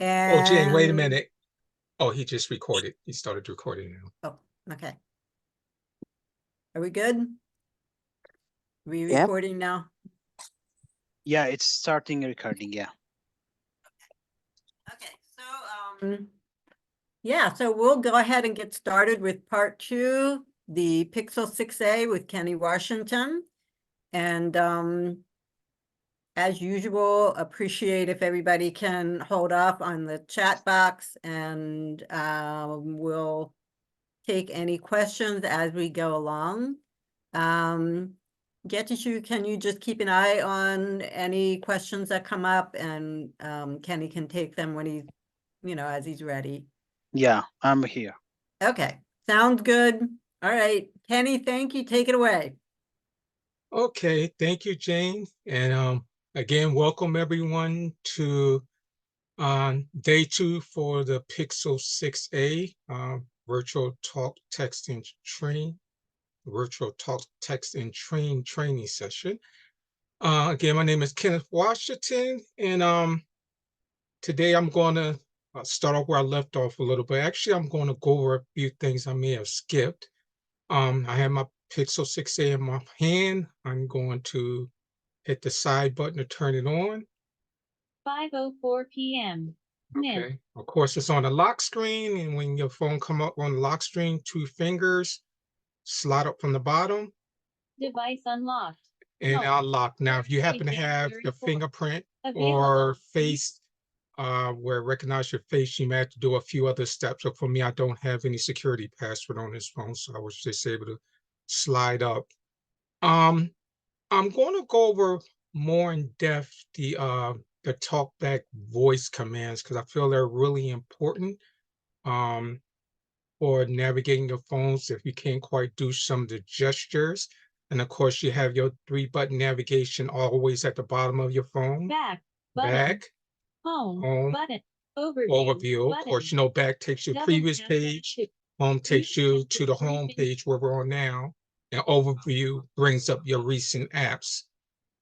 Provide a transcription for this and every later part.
Oh, Jane, wait a And, minute. Oh, he just recorded. He started recording now. oh, okay. Are we good? Are we Yep. recording now? Yeah, it's starting recording. Yeah. Okay, so yeah, so we'll go ahead and get started with part 2, the Pixel 6a with Kenny Washington. And as usual, appreciate if everybody can hold off on the chat box, and we'll take any questions as we go along. Getishu, can you just keep an eye on any questions that come up, and Kenny can take them when he's, as he's ready. Yeah, I'm here. Okay, sounds good. All right, Kenny, thank you. Take it away. Okay, thank you, Jane. And again, welcome everyone to day 2 for the Pixel 6a virtual talk text and train training session. Again, my name is Kenneth Washington, and today I'm going to start off where I left off a little bit. Actually, I'm going to go over a few things I may have skipped. I have my Pixel 6a in my hand. I'm going to hit the side button to turn it on. 5:04 p.m. Okay. Of course, it's on the lock screen, and when your phone come up on the lock screen, 2 fingers slide up from the bottom. Device unlocked. And unlock. Now, if you happen to have your fingerprint or face where it recognizes your face, you may have to do a few other steps. So for me, I don't have any security password on this phone, so I was just able to slide up. I'm going to go over more in depth the talkback voice commands because I feel they're really important for navigating your phones if you can't quite do some of the gestures. And of course, you have your 3-button navigation always at the bottom of your phone. Back, button, Back, home, button, overview. Of course, back takes you to the previous page. Home takes you to the home page where we're on now. And overview brings up your recent apps.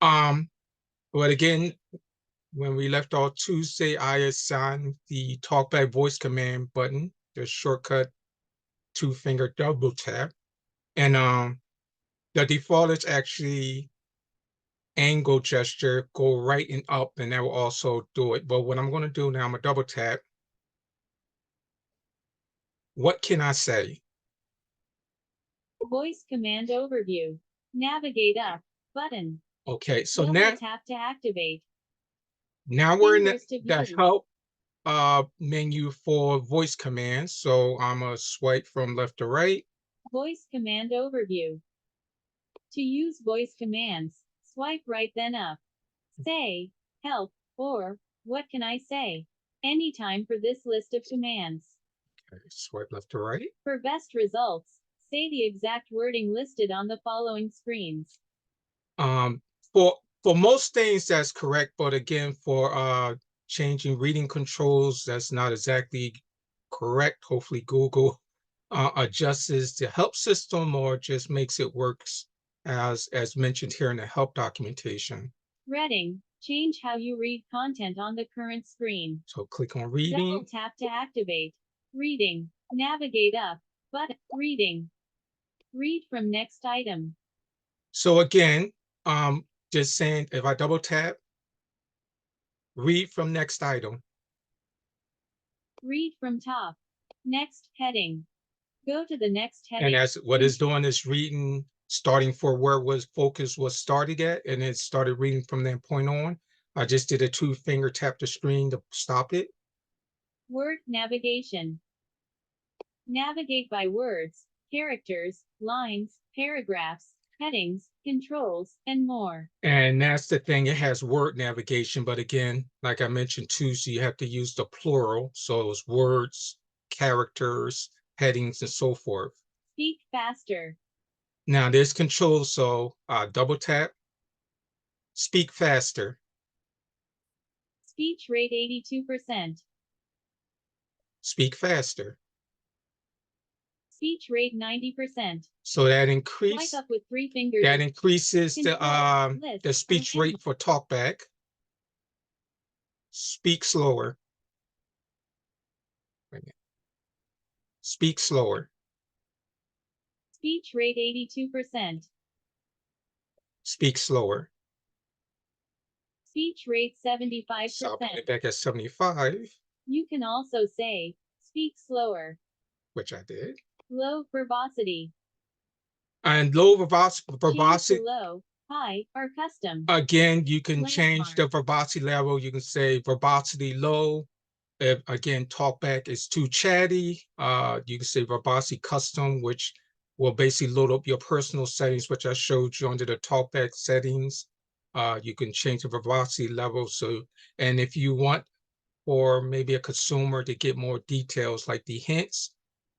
But again, when we left off Tuesday, I assigned the talkback voice command button, the shortcut 2-finger double tap. And the default is actually angle gesture, go right and up, and that will also do it. But what I'm going to do now, I'm going to double tap. What can I say? Voice command overview. Navigate up, button. Okay, so Double now tap to activate. Now we're in the help menu for voice commands. So I'm going to swipe from left to right. Voice command overview. To use voice commands, swipe right then up. Say, help, or, what can I say? Anytime for this list of commands. Okay, swipe left to right. For best results, say the exact wording listed on the following screens. For most things, that's correct. But again, for changing reading controls, that's not exactly correct. Hopefully Google adjusts the help system or just makes it works as mentioned here in the help documentation. Reading. Change how you read content on the current screen. So click on reading. Double tap to activate. Reading. Navigate up. But reading. Read from next item. So again, just saying if I double tap, read from next item. Read from top. Next heading. Go to the next heading. And that's what it's doing is reading, starting for where focus was started at, and it started reading from that point on. I just did a 2-finger tap the screen to stop it. Word navigation. Navigate by words, characters, lines, paragraphs, headings, controls, and more. And that's the thing, it has word navigation, but again, like I mentioned too, so you have to use the plural. So it's words, characters, headings, and so forth. Speak faster. Now there's controls, so double tap, speak faster. Speech rate 82%. Speak faster. Speech rate 90%. So that increases Swipe up with 3 fingers. That increases the speech rate for talkback. Speak slower. Wait a minute. Speak slower. Speech rate 82%. Speak slower. Speech rate So I'll put 75%. it back at 75, You can also say, speak slower. which I did. Low verbosity. And low Change the verbosity, low, high, or custom. again, you can Landmark. change the verbosity level. You can say verbosity low. If again, talkback is too chatty, you can say verbosity custom, which will basically load up your personal settings, which I showed you under the talkback settings. You can change the verbosity level. So, and if you want for maybe a consumer to get more details like the hints,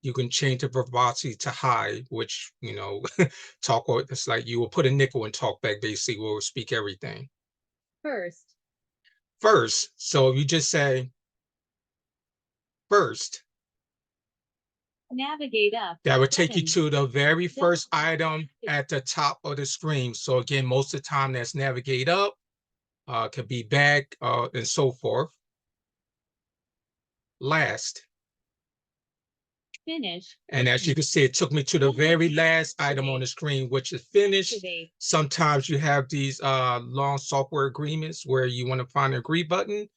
you can change the verbosity to high, which, you know, it's like you will put a nickel in talkback, basically will speak everything. First. First, so you just say first. Navigate up. That would take you button. to the very Double first tap item to at the top of the screen. So again, most of the time that's navigate up, could be back, and so forth. Last. Finish. And as you can see, it took me to the very last item on the screen, which is finish. Activate. Sometimes you have these long software agreements where you want to find an agree button.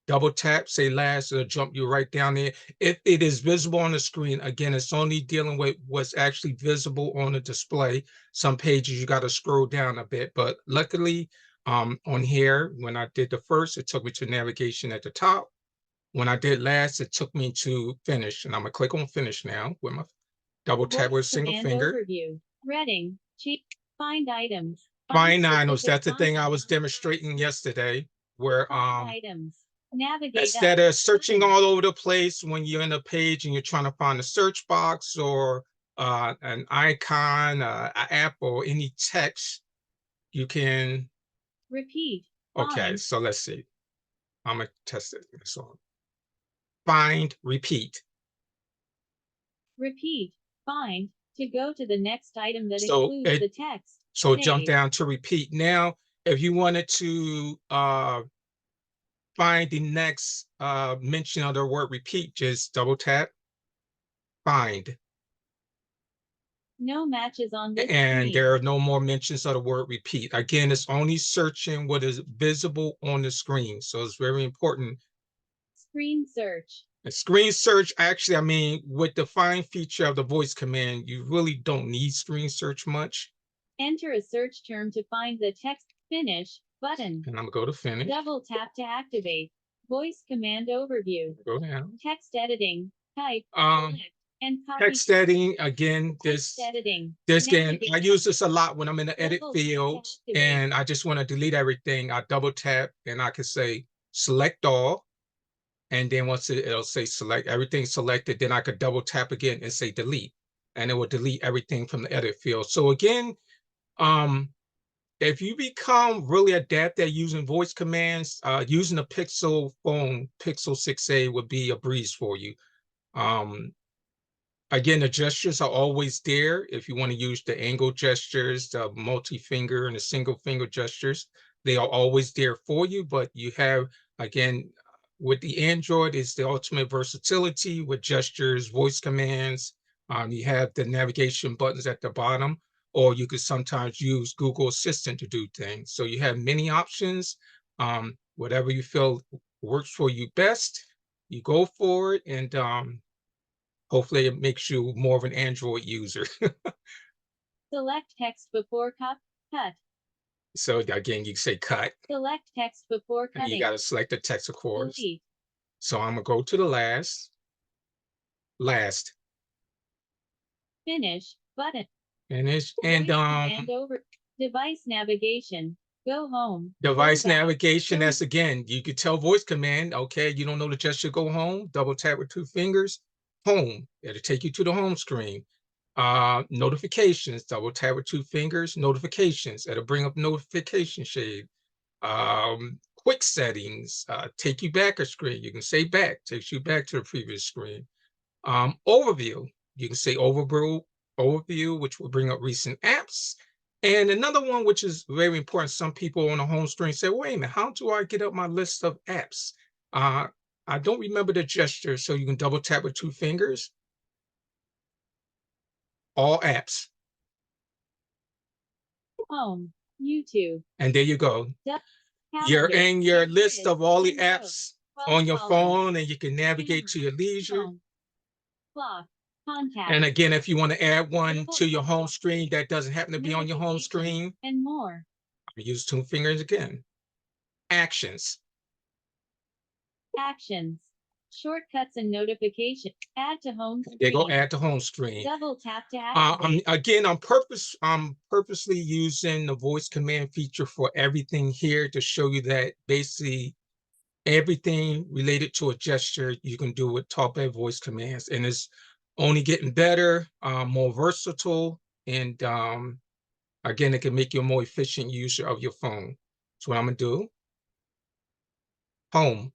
Double tap, say last, it'll jump you right down there. If it is visible on the screen, again, it's only dealing with what's actually visible on the display. Some pages you got to scroll down a bit, but luckily on here, when I did the first, it took me to navigation at the top. When I did last, it took me to finish, and I'm gonna click on finish now with my double tap with a Voice single command finger. overview. Reading. Find items. Find items, specific that's the thing I content was on the demonstrating screen. yesterday, where Find items. Navigate instead up. of searching button. all over the place when you're in a page and you're trying to find a search box or an icon, an app, or any text, you can. Repeat. Okay, Find. so let's see. I'm gonna test it. So find, repeat. Repeat. Find. To go to the next item that So includes the text. So jump Save. down to repeat. Now, if you wanted to find the next mention of the word repeat, just double tap, find. No matches on this And screen. there are no more mentions of the word repeat. Again, it's only searching what is visible on the screen. So it's very important. Screen search. And screen search, actually, I mean, with the find feature of the voice command, you really don't need screen search much. Enter a search term to find the text. Finish button. And I'm gonna go to finish. Double tap to activate. Voice command overview. Go down. Text editing. Type. Select, and copy. Text editing, again, Text editing. this game, Navigate I use this a lot when I'm in the edit Double tap to field activate. and I just want to delete everything. I double tap and I can say select all. And then once it'll say select everything selected, then I could double tap again and say delete. And it will delete everything from the edit field. So again, if you become really adept at using voice commands, using a Pixel phone, Pixel 6a would be a breeze for you. Again, the gestures are always there. If you want to use the angle gestures, the multi-finger and the single finger gestures, they are always there for you. But you have, again, with the Android, is the ultimate versatility with gestures, voice commands. You have the navigation buttons at the bottom, or you could sometimes use Google Assistant to do things. So you have many options. Whatever you feel works for you best, you go for it. And hopefully it makes you more of an Android user. Select text before cut. So again, you say cut, Select text before and you cutting. got to select the text, of course. Delete. So I'm gonna go to the last. Finish button. Finish. Voice And command over. Device navigation. Go home. device Go back. navigation, that's again, you could tell voice command, okay, you don't know the gesture, go home, double tap with 2 fingers, home, it'll take you to the home screen. Notifications, double tap with 2 fingers, notifications, it'll bring up notification shade. Quick settings, take you back a screen, you can say back, takes you back to the previous screen. Overview, you can say overview, which will bring up recent apps. And another one, which is very important, some people on the home screen say, wait a minute, how do I get up my list of apps? I don't remember the gesture, so you can double tap with 2 fingers. All apps. Home, YouTube, And there you go. You're calendar, in your list grid, of all the and apps row, on your 12 phone, and you can navigate to camera, your leisure. phone, clock, contact, And again, if you want to add one Double to your tap home on screen that doesn't happen to be on your home notifications, screen, and more. use 2 fingers again. Actions. Actions, shortcuts and notifications. Add to home They go screen. add to home screen. Double tap to activate. I'm purposely using the voice command feature for everything here to show you that basically everything related to a gesture you can do with talkback voice commands, and it's only getting better, more versatile, and again, it can make you a more efficient user of your phone. So what I'm gonna do, home.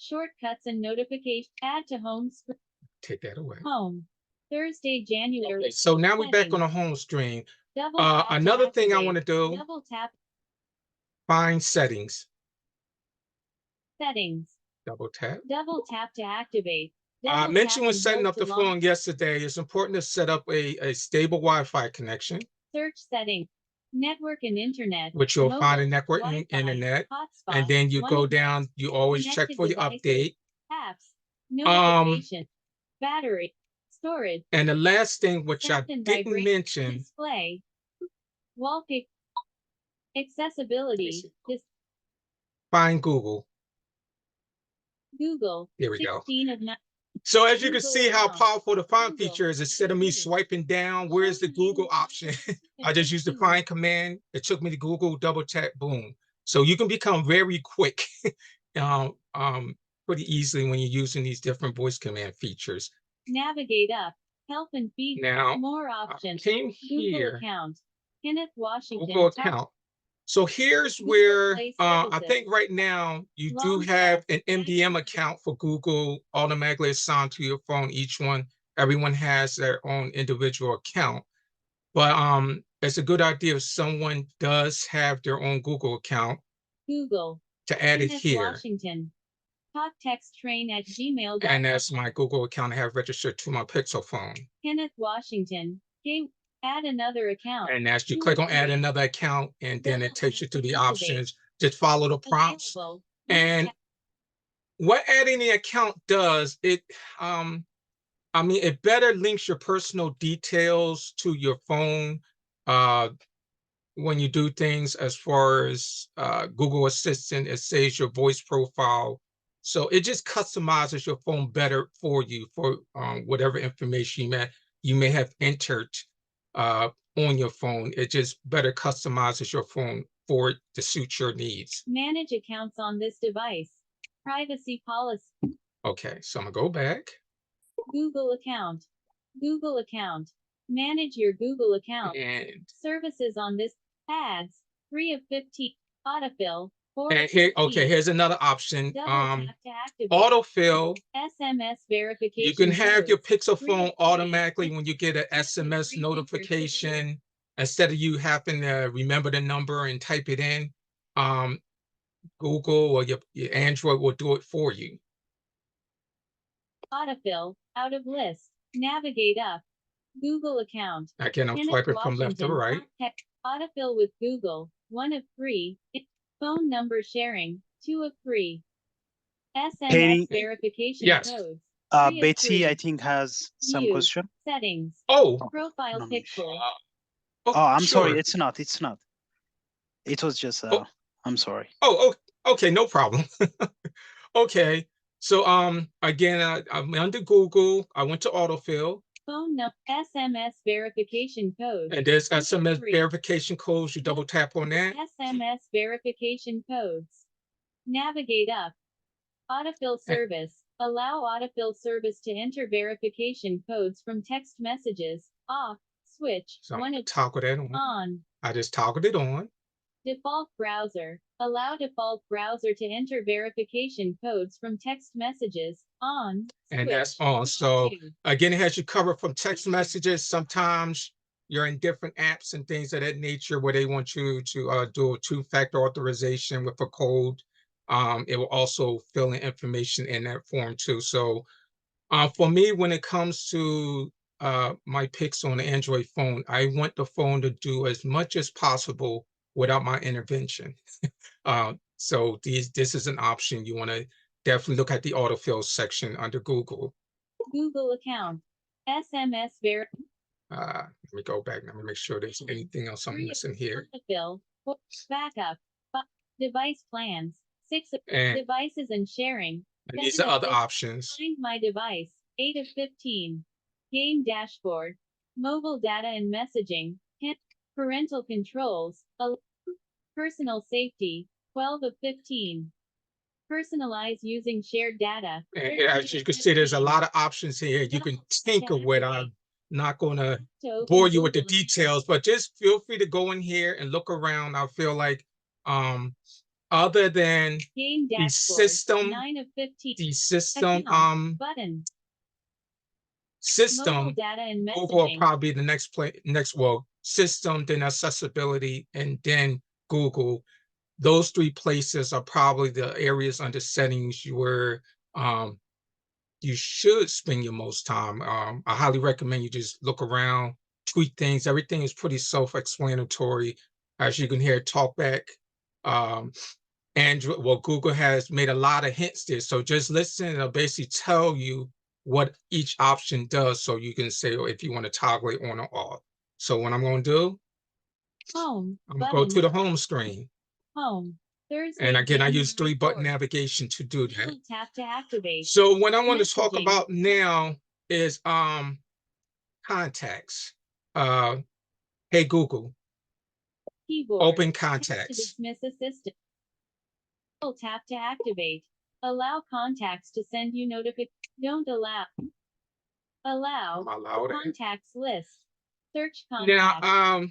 Shortcuts and notifications. Add to home screen. Take that away. Home. Thursday, January. Okay, so now we're back on the Settings. home screen. Double tap to Another thing I activate. want to do, Double tap find settings. settings. Double tap. Double tap to activate. I Double mentioned tap when and setting hold up to the launch. phone yesterday, it's important to set up a stable Wi-Fi connection, Search settings. Network and internet. which you'll find in Mobile, network and Wi-Fi, internet. hotspot, And then you go one down, you always check connected for the devices, update. apps, notification, battery, storage, And the last thing, which I sound and didn't vibration, mention, display, wallpaper, accessibility, find Google. Google, There we go. 16 of 9. So as you can Google see how account. powerful the find Google. feature is, instead of me swiping down, where's the Google option? I just used the find command. It took me to Google, double tap, boom. So you can become very quick, pretty easily when you're using these different voice command features. Navigate up, help and feed, Now, more I options. came Google here, account, Kenneth Washington. Google Top- account. So here's Google where Play I Services. think right now you do Long have text, an MDM account for Google automatically assigned to your phone. Everyone has their own individual account. But it's a good idea if someone does have their own Google account Google, to add it Kenneth here. Washington. Talk text train at gmail.com. And that's my Google account I have registered to my Pixel phone. Kenneth Washington. Add another account. And as you Two click or on add three. another account, and then it takes you to the Activate. options. Just follow the prompts. Available. And what adding the account does, it better links your personal details to your phone when you do things as far as Google Assistant. It saves your voice profile. So it just customizes your phone better for you for whatever information you may have entered on your phone. It just better customizes your phone for it to suit your needs. Manage accounts on this device. Privacy policy. Okay, so I'm gonna go back. Google account. Google account. Manage your Google account. And Services on this. Ads. 3 of 15. Autofill. 4 And of here, 15. okay, here's another option. Double tap to activate. Autofill. SMS verification. You can have your codes. Pixel 3 of phone 3. automatically when you get an Tap the SMS 3 notification, instead of you having to remember the number and type it in. Google or your Android will do it for you. Autofill. Out of list. Navigate up. Google account. Again, I'm Kenneth swiping from left to Washington. right. Contact. Autofill with Google. 1 of 3. Phone number sharing. 2 of 3. SMS Katie? verification Yes. codes. 3 of Betsy, 3. I think, has some View. question. Settings. Oh, Profile no, no, picture. Oh, I'm sorry. sure. It's not. It was just, Oh. I'm sorry. Oh, okay, no problem. Okay, so again, I'm under Google. I went to autofill, Phone number. SMS verification codes. and there's 2 of SMS 3. verification codes. You double tap on that. SMS verification codes. Navigate up. Autofill service. Allow autofill service to enter verification codes from text messages. Off. Switch. So I'm 1 gonna of toggle that on. on. I just toggled it on. Default browser. Allow default browser to enter verification codes from text messages. On. And Switch. that's on. 2 of So 2. again, it has you covered from text messages. Sometimes you're in different apps and things of that nature where they want you to do a two-factor authorization with a code, it will also fill in information in that form too. So for me, when it comes to my picks on the Android phone, I want the phone to do as much as possible without my intervention. So this is an option. You want to definitely look at the autofill section under Google. Google account. SMS Let me go back. Let me make sure there's anything else I'm missing here. autofill. Backup. Device plans. 6 And devices and sharing. these are other options. Find my device. 8 of 15. Game dashboard. Mobile data and messaging. Parental controls. Personal safety. 12 of 15. Personalize using shared data. And as you can see, there's a lot of options here. You can tinker with. I'm not going to bore you with the details, but just feel free to go in here and look around. I feel like other than Game the dashboard. system, 9 of 15. the system Button. system, Mobile data and Google will messaging. probably be the next well, system, then accessibility, and then Google. Those three places are probably the areas under settings where you should spend your most time. I highly recommend you just look around, tweak things. Everything is pretty self-explanatory. As you can hear, TalkBack, Android, well, Google has made a lot of hints there. So just listen, and it'll basically tell you what each option does, so you can say if you want to toggle it on or off. So what I'm going to do, Home. I'm going to go Button. to the home screen. Home. Thursday. And again, I use January 3-button 4th. navigation to do that. Double tap to activate. So what I want to talk Messaging. about now is contacts. Hey Google, Keyboard. open To contacts. dismiss assistant. Double tap to activate. Allow contacts to send you notifications. Don't allow. Allow. Allow that. Contacts list. Search contacts. Now,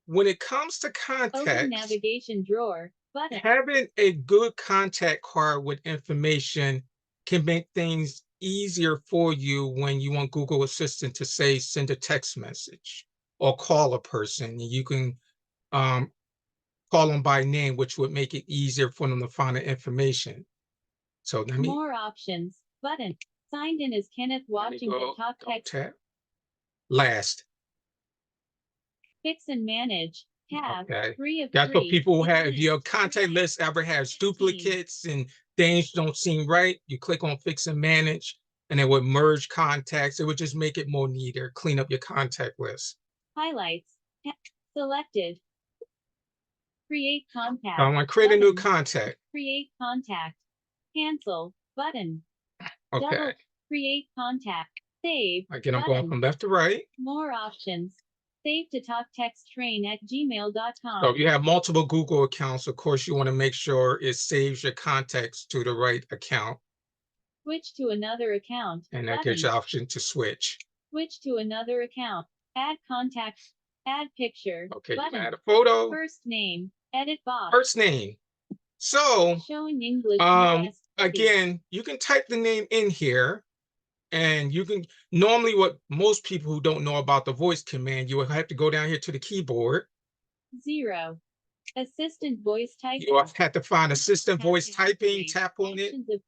when it comes to Open contacts, navigation drawer. Button. having a good contact card with information can make things easier for you when you want Google Assistant to say, send a text message or call a person. You can call them by name, which would make it easier for them to find the information. So let me, More options. Button. Signed in as Kenneth let me Washington. go, Talk go text. tap. Last. Fix and manage. Tab. Okay. 3 of That's 3. what people have. If Advanced. your contact list ever has duplicates and things don't seem right, you click on fix and manage, and it would merge contacts. It would just make it more neater, clean up your contact list. Highlights. Selected. Create contact. So I'm going to create a new Button. contact. Create contact. Cancel. Button. Okay. Double. Create contact. Save. Again, I'm going Button. from left to right. More options. Save to talk text train at gmail.com. So if you have multiple Google accounts, of course, you want to make sure it saves your contacts to the right account. Switch to another account. And that Button. gives you the option to switch. Switch to another account. Add contact. Add picture. Okay, you can Button. add a photo. First name. Edit box. First name. So Showing English. US. again, you can type the name in here, and you can normally, what most people who don't know about the voice command, you will have to go down here to the keyboard. 0. Assistant voice typing. You will have to find assistant Tap voice to typing, activate. tap on it. Options of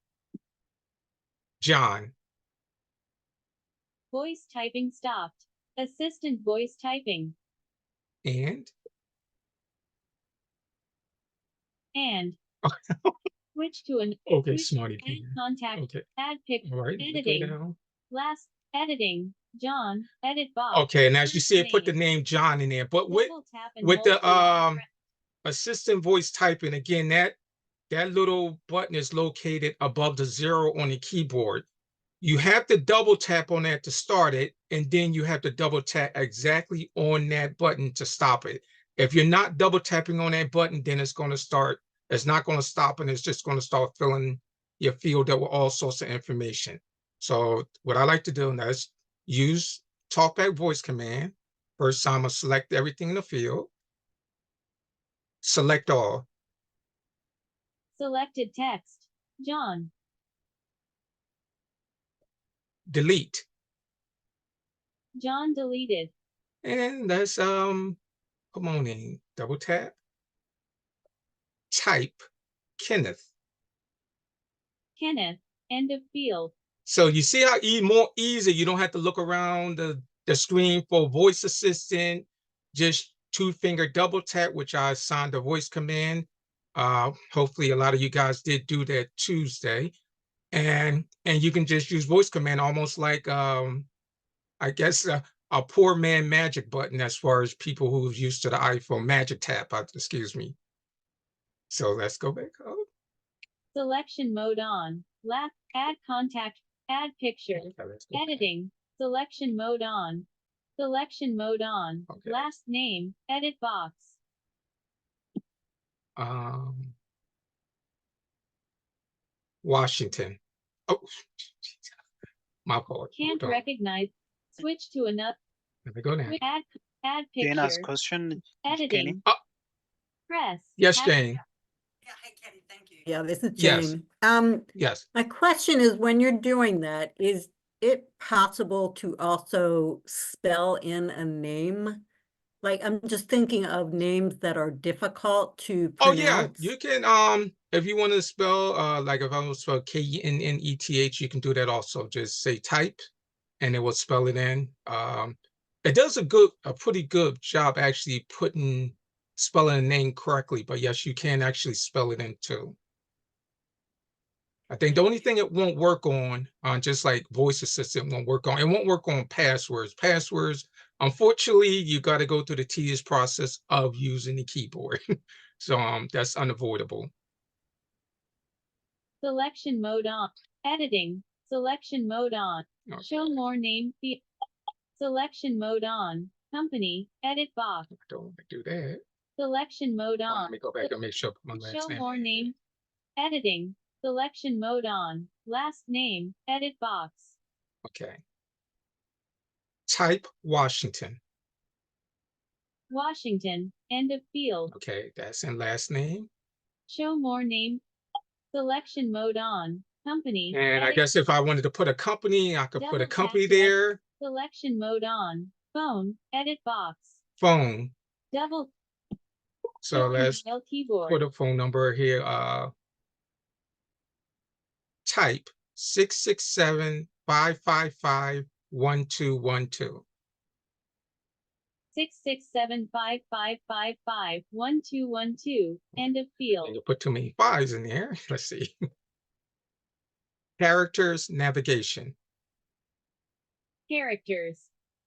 John. voice typing stopped. Assistant voice typing. And And. Switch to an. okay, switch- smarty Add pants. contact. Okay, Add picture. all right. let me go Editing. down. Last. Editing. John. Edit box. Okay, and as you First see, it put the name. name John in there. But with Double tap and with hold the to lock press. assistant voice typing, again, that little button is located above the 0 on the keyboard. You have to double tap on that to start it, and then you have to double tap exactly on that button to stop it. If you're not double tapping on that button, then it's going to start, it's not going to stop, and it's just going to start filling your field up with all sorts of information. So what I like to do now is use TalkBack voice command. First time I select everything in the field. Select all. Selected text. John. Delete. John deleted. And let's come on in, double tap, type Kenneth. Kenneth, end of field. So you see how more easy, you don't have to look around the screen for voice assistant, just 2-finger double tap, which I assigned the voice command. Hopefully a lot of you guys did do that Tuesday. And you can just use voice command almost like I guess a poor man magic button as far as people who's used to the iPhone magic tap, excuse me. So let's go back up. Selection mode on. Left, add contact, add picture. Okay, let's go back. Editing. Selection mode on. Selection mode on. Okay. Last name, edit box. Washington. Oh, my fault. Can't Hold on. recognize. Switch to another. Let me go now. Add Jane asked picture. question. Editing. Oh. Press. Yes, Add- Jane. Yeah, hi, Kenny, thank you. Yeah, this is Yes. Jane. Yes. My question is, when you're doing that, is it possible to also spell in a name? Like, I'm just thinking of names that are difficult to Oh yeah, pronounce. you can if you want to spell like if I want to spell Kenneth, you can do that also. Just say type and it will spell it in. It does a pretty good job actually spelling a name correctly, but yes, you can actually spell it in too. I think the only thing it won't work on just like voice assistant won't work on, it won't work on passwords. Passwords, unfortunately, you got to go through the tedious process of using the keyboard. So that's unavoidable. Selection mode on. Editing. Selection mode on. Okay. Show more name field. Selection mode on. Company, edit box. I don't want to do that. Selection mode Let on. me go back and make sure my last Show name. more name. Editing. Selection mode on. Last name, edit box. Okay. Type Washington. Washington, end of field. Okay, that's in last name. Show more name. Selection mode on. Company. And I edit- guess if I wanted to put a company, I could put a Double tap company to edit. there. Selection mode on. Phone, edit box. Phone. Double. So let's L keyboard. put a phone number here. Type 667-555-1212. 667-555-1212. End of And field. you put too many fives in there. Let's see. Characters navigation. Characters.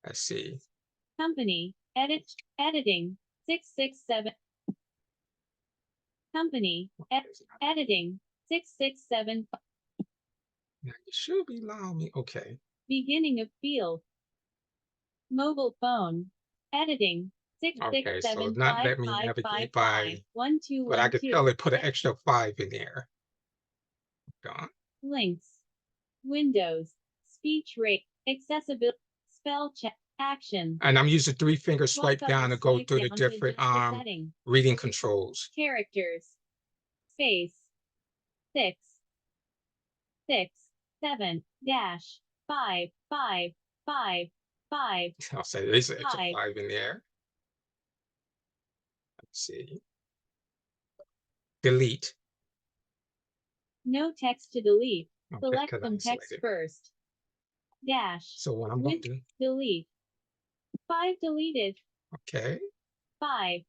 Let's see. Company. Editing. 667. Company. Editing. 667. Now you should be allowing me. Okay. Beginning of field. Mobile phone. Editing. Okay, so it's not letting me navigate by, but I could tell it put an extra 5 in there. Gone. Links. Windows. Speech rate. Accessibility. Spell check. Action. And I'm using 3-finger swipe up down or to go swipe through the down to different adjust the setting. reading controls. Characters. Space. 6. 6. 7. Dash. 5. 5. 5. 5. I'll say there's an extra 5. 5 in there. Let's see. Delete. No text to delete. Okay, Select 'cause I some text selected. first. Dash. So what I'm going to do, Delete. 5 deleted. okay. 5.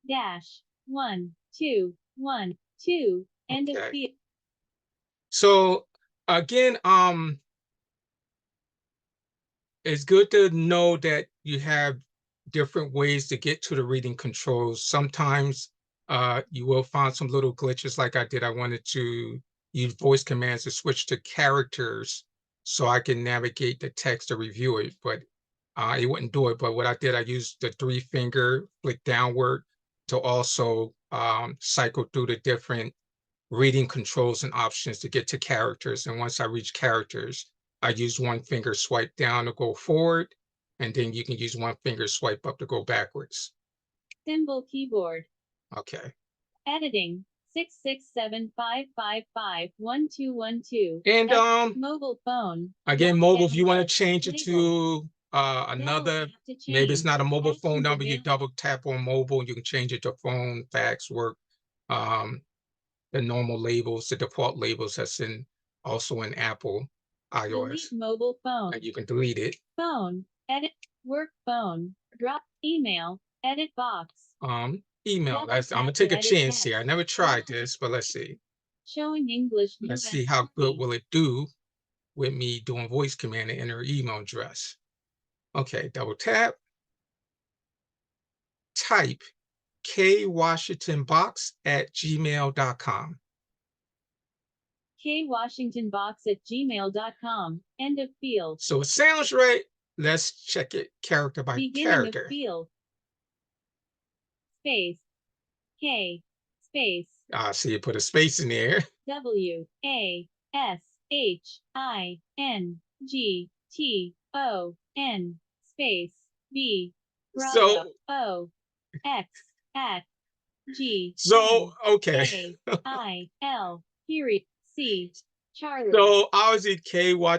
Dash. 1. 2. 1. 2. End of Okay. field. So again, it's good to know that you have different ways to get to the reading controls. Sometimes you will find some little glitches like I did. I wanted to use voice commands to switch to characters so I can navigate the text to review it, but it wouldn't do it. But what I did, I used the 3-finger flick downward to also cycle through the different reading controls and options to get to characters. And once I reach characters, I use 1-finger swipe down to go forward, and then you can use 1-finger swipe up to go backwards. Symbol keyboard. Okay. Editing. 667-555-1212. And Mobile phone. again, Left mobile, and if you want to right. change it Label. to another, Tap to maybe it's change. not a mobile phone Actions number, you available. double tap on mobile, you can change it to phone, fax, work, the normal labels, the default labels that's also in Apple iOS, Delete mobile phone. and you can delete it. Phone. Edit. Work phone. Drop. Email. Edit box. Email, Double I'm gonna tap to take a edit chance text. here. I never tried this, but let's see. Showing English. Let's US see how good copy. will it do with me doing voice command and enter email address. Okay, double tap, type kwashingtonbox@gmail.com. kwashingtonbox@gmail.com. End of field. So it sounds right. Let's check it character by Beginning character. of field. Space. K. Space. So you put a space in there. WASHINGTON. Space. B. So- Bravo. O. X. At. G. So, okay. A. I. L. Period. C. Charlie. So obviously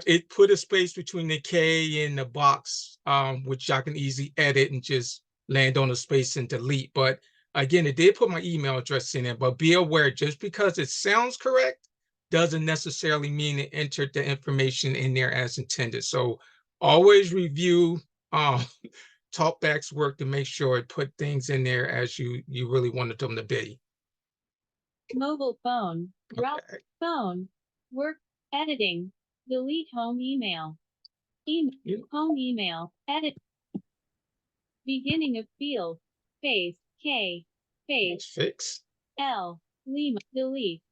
it put a space between the K and the box, which I can easily edit and just land on a space and delete. But again, it did put my email address in it, but be aware, just because it sounds correct doesn't necessarily mean it entered the information in there as intended. So always review Talkback's work to make sure it put things in there as you really wanted them to be. Mobile phone. Drop. Okay. Phone. Work. Editing. Delete home email. Email. Yeah. Home email. Edit. Beginning of field. Space. K. Space. Fix. L. Lima. Delete.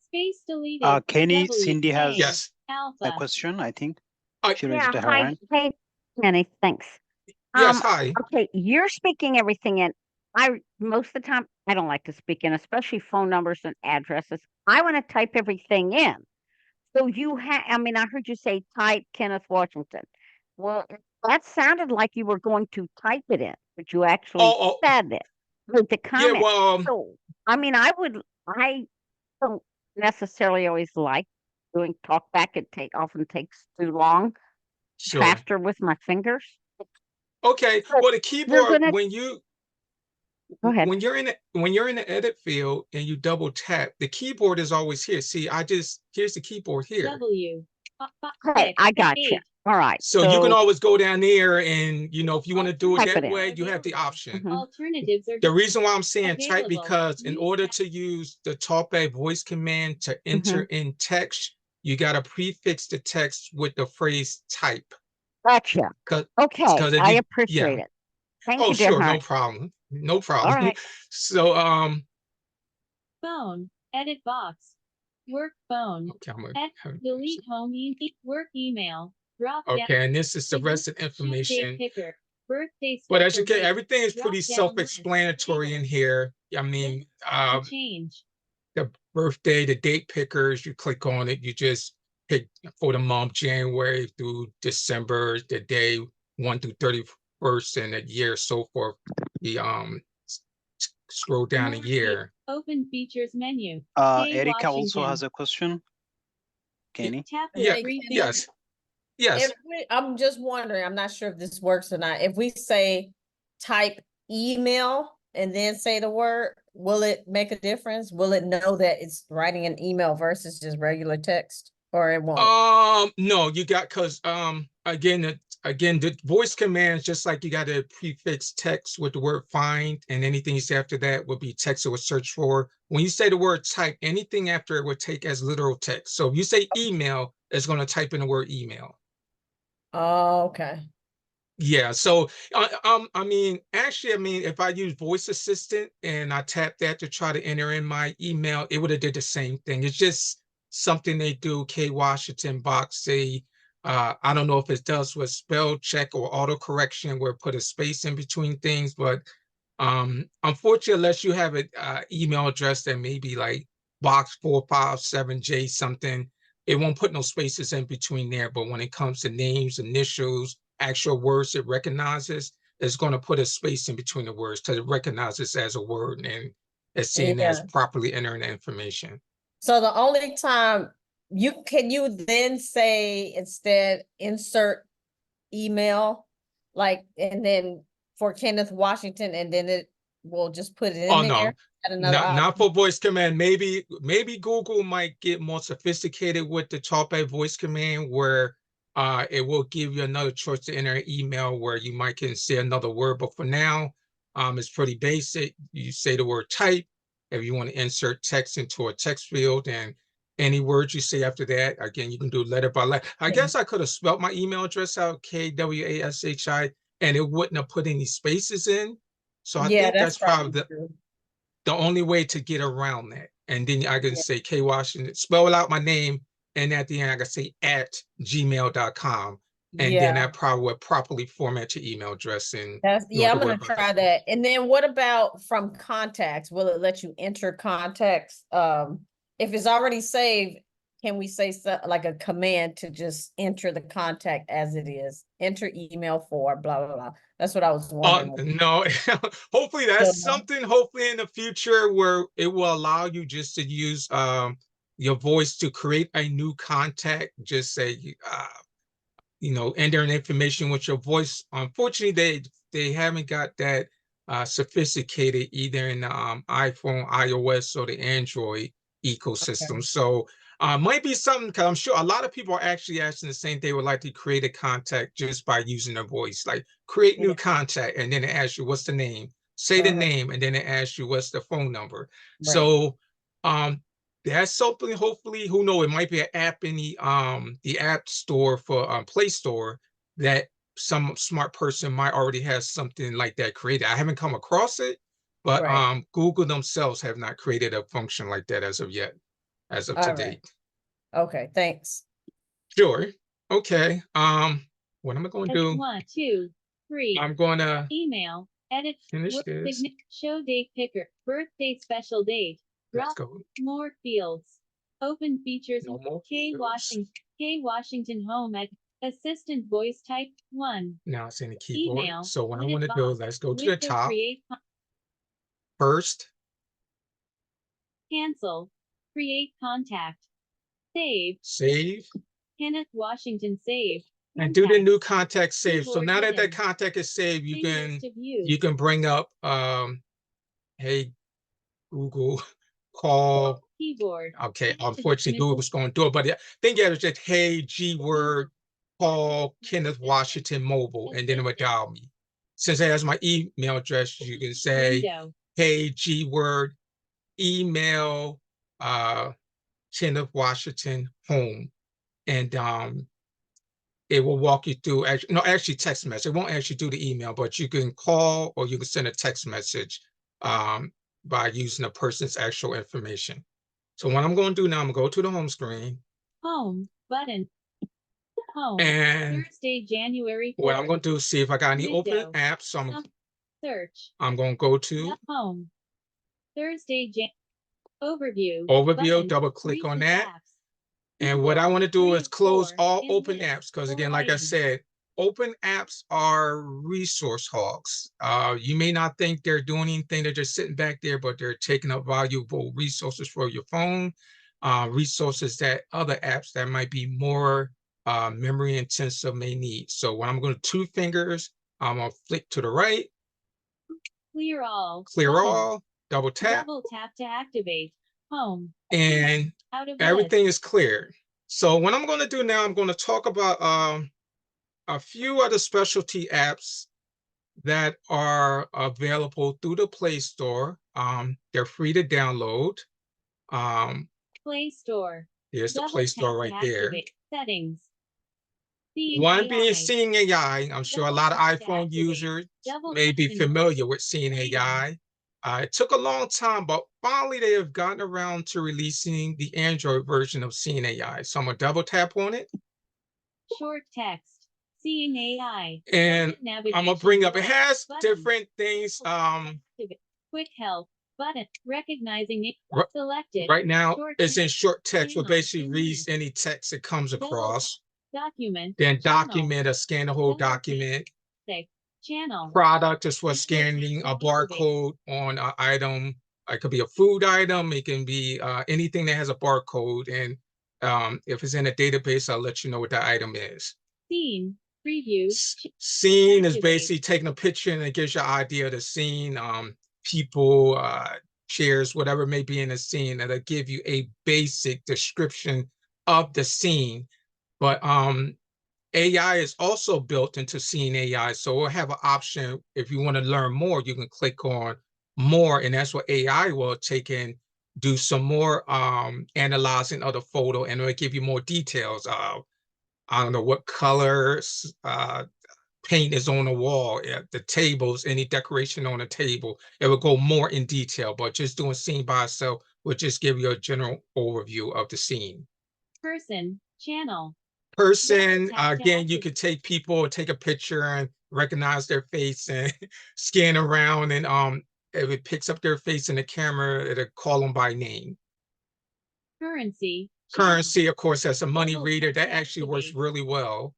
Space deleted. Kenny, W, Cindy has A, Yes. a Alpha. question, I think. Uh, She Yeah, raised her hi, hand. hey, Kenny, thanks. Yes, hi. Okay, you're speaking everything in. Most of the time, I don't like to speak in, especially phone numbers and addresses. I want to type everything in. So I mean, I heard you say type Kenneth Washington. Well, that sounded like you were going to type it in, but you actually Oh, said it with the yeah, comment. well, So, I mean, I don't necessarily always like doing talk back. Often takes too long, sure. faster with my fingers. Okay, So well, the keyboard, gonna- Go ahead. when you're in the edit field and you double tap, the keyboard is always here. See, here's the keyboard here. W. Okay, I got you. H. All right. So you can always go down there and, if you want to do it Type that it in. way, you have the option. Mhm. Alternatives are The reason why I'm saying type, available. because in Use order that. to use the talkback voice command to enter in text, you got to prefix the text with the phrase type. Gotcha. 'Cause- Okay, 'cause if I you- appreciate yeah. it. Thank Oh, you, dear sure, no heart. problem. No problem. All right. So, Phone. Edit box. Work phone. okay, I'm Ed, delete home work email. Drop down. okay, and this is the rest of the Tuesday information. picker. Birthday. But as you special get, date. everything is Drop pretty down self-explanatory in list. here. I mean, To change. the birthday, the date pickers, you click on it, you just pick for the month, January through December, the day 1 through 31st, and the year, so forth. You scroll down a More year. Open features menu. Erica also Washington. has a question. Kenny? Tap the Yeah, free yes, yes. I'm just wondering, I'm not sure if this works or not. If we say type email and then say the word, will it make a difference? Will it know that it's writing an email versus just regular text, or it won't? No, you got, because again, the voice commands, just like you got to prefix text with the word find, and anything you say after that would be text it would search for. When you say the word type, anything after it would take as literal text. So if you say email, it's going to type in the word email. Oh, okay. Yeah, so I mean, if I use voice assistant and I tap that to try to enter in my email, it would have did the same thing. It's just something they do. K Washington box, I don't know if it does with spell check or auto correction where it put a space in between things, but unfortunately, unless you have an email address that may be like box 457J something, it won't put no spaces in between there. But when it comes to names, initials, actual words it recognizes, it's going to put a space in between the words because it recognizes as a word and it's seen as Yeah. properly entering the information. So the only time can you then say instead insert email Like, and then for Kenneth Washington, and then it will just put it in Oh, there? no. At another Not option? for voice command. Maybe Google might get more sophisticated with the talk by voice command, where it will give you another choice to enter an email where you might can say another word. But for now, it's pretty basic. You say the word type. If you want to insert text into a text field, and any words you say after that, again, you can do letter by letter. I guess I could have spelled my email address out, KWASHI, and it wouldn't have put any spaces in. So I think that's probably the only way to get around that. And then I can say K Washington, spell out my name, and at the end I can say @gmail.com. And then that probably would properly format your email address. And I'm gonna try that. And then what about from contacts? Will it let you enter contacts? If it's already saved, can we say like a command to just enter the contact as it is? Enter email for blah blah blah. That's what I was wondering. No, hopefully that's No. something, hopefully in the future, where it will allow you just to use your voice to create a new contact. Just say enter information with your voice. Unfortunately, they haven't got that sophisticated either in the iPhone, iOS, or the Android ecosystem. So might be something, because I'm sure a lot of people are actually asking the same. They would like to create a contact just by using their voice, like create new contact, and then it asks you what's the name, say the name, and then it asks you what's the phone number. So that's something, hopefully, who knows, it might be an app in the app store for Play Store, that some smart person might already have something like that created. I haven't come across it, but Google themselves have not created a function like that as of yet, as of today. Okay, thanks. Sure. Okay. What am I going to do? 1, 2, 3. I'm going to email, edit, finish this. show date picker, birthday special date. Let's Drop go. more fields. Open features. No more K Washington home at assistant voice type 1. Now it's in the keyboard. Email, So what I edit want to box, do, let's go to the Window top create, first. cancel, create contact, save, Kenneth Washington save, and do the contacts, new contact save. So keyboard now that hidden. contact is saved, you Change can list of views. you can bring up hey Google, call. Keyboard. Okay, unfortunately Google's going to do it, but I think it was just hey G word, call Kenneth Washington mobile, and then it would dial me. Since it has my email address, you can say Window. hey G word, email Kenneth Washington home, and it will walk you through. Actually text message. It won't actually do the email, but you can call or you can send a text message by using a person's actual information. So what I'm going to do now, I'm going to go to the home screen. Home button. Home. And Thursday, January 4th. what I'm going to do is see if I got any open Window. apps. So Search. I'm going to go to home. Thursday, overview. overview, double click on that. Apps. And what I want to do is close all and open list apps, because four again, like I items. said, open apps are resource hogs. You may not think they're doing anything, they're just sitting back there, but they're taking up valuable resources for your phone, resources that other apps that might be more memory intensive may need. So when I'm going to 2 fingers, I'm going to flick to the right. Clear all. Clear button. all, double tap. Double tap to activate. Home. And Out of everything list. is clear. So what I'm going to do now, I'm going to talk about a few other specialty apps that are available through the Play Store. They're free to download. Play Store. Here's the Double Play Store tap right to there. activate. Settings. One being SeeingAI. SeeingAI. I'm sure a Double lot of tap to iPhone activate. users Double may be tap familiar with Freedom. SeeingAI. It took a long time, but finally they have gotten around to releasing the Android version of SeeingAI. So I'm going to double tap on it. Short text. SeeingAI. And I'm going to bring up, it has button. different things. Quick help button. Recognizing it. Ri- Selected. Right now, Short it's in text. short text, Channel. which basically reads Image. any text it comes Double across. tap. Document. Then Channel. document or scan the whole Double tap. document. Channel. Product is for Double scanning tap a to activate. barcode on an item. It could be a food item. It can be anything that has a barcode. And if it's in a database, I'll let you know what that item is. Scene. Preview. Scene is Activate. basically taking a picture and it gives you an idea of the scene, people, chairs, whatever may be in the scene, that'll give you a basic description of the scene. But AI is also built into SeeingAI, so we'll have an option. If you want to learn more, you can click on more, and that's what AI will take in, do some more analyzing of the photo, and it'll give you more details. I don't know what colors paint is on the wall, the tables, any decoration on the table. It will go more in detail, but just doing scene by itself will just give you a general overview of the scene. Person. Channel. Person, Tap to again, you activate. could take people, take a picture and recognize their face and scan around, and if it picks up their face in the camera, it'll call them by name. Currency. Currency, of course, that's a money Double reader. tap That to actually works activate. really well.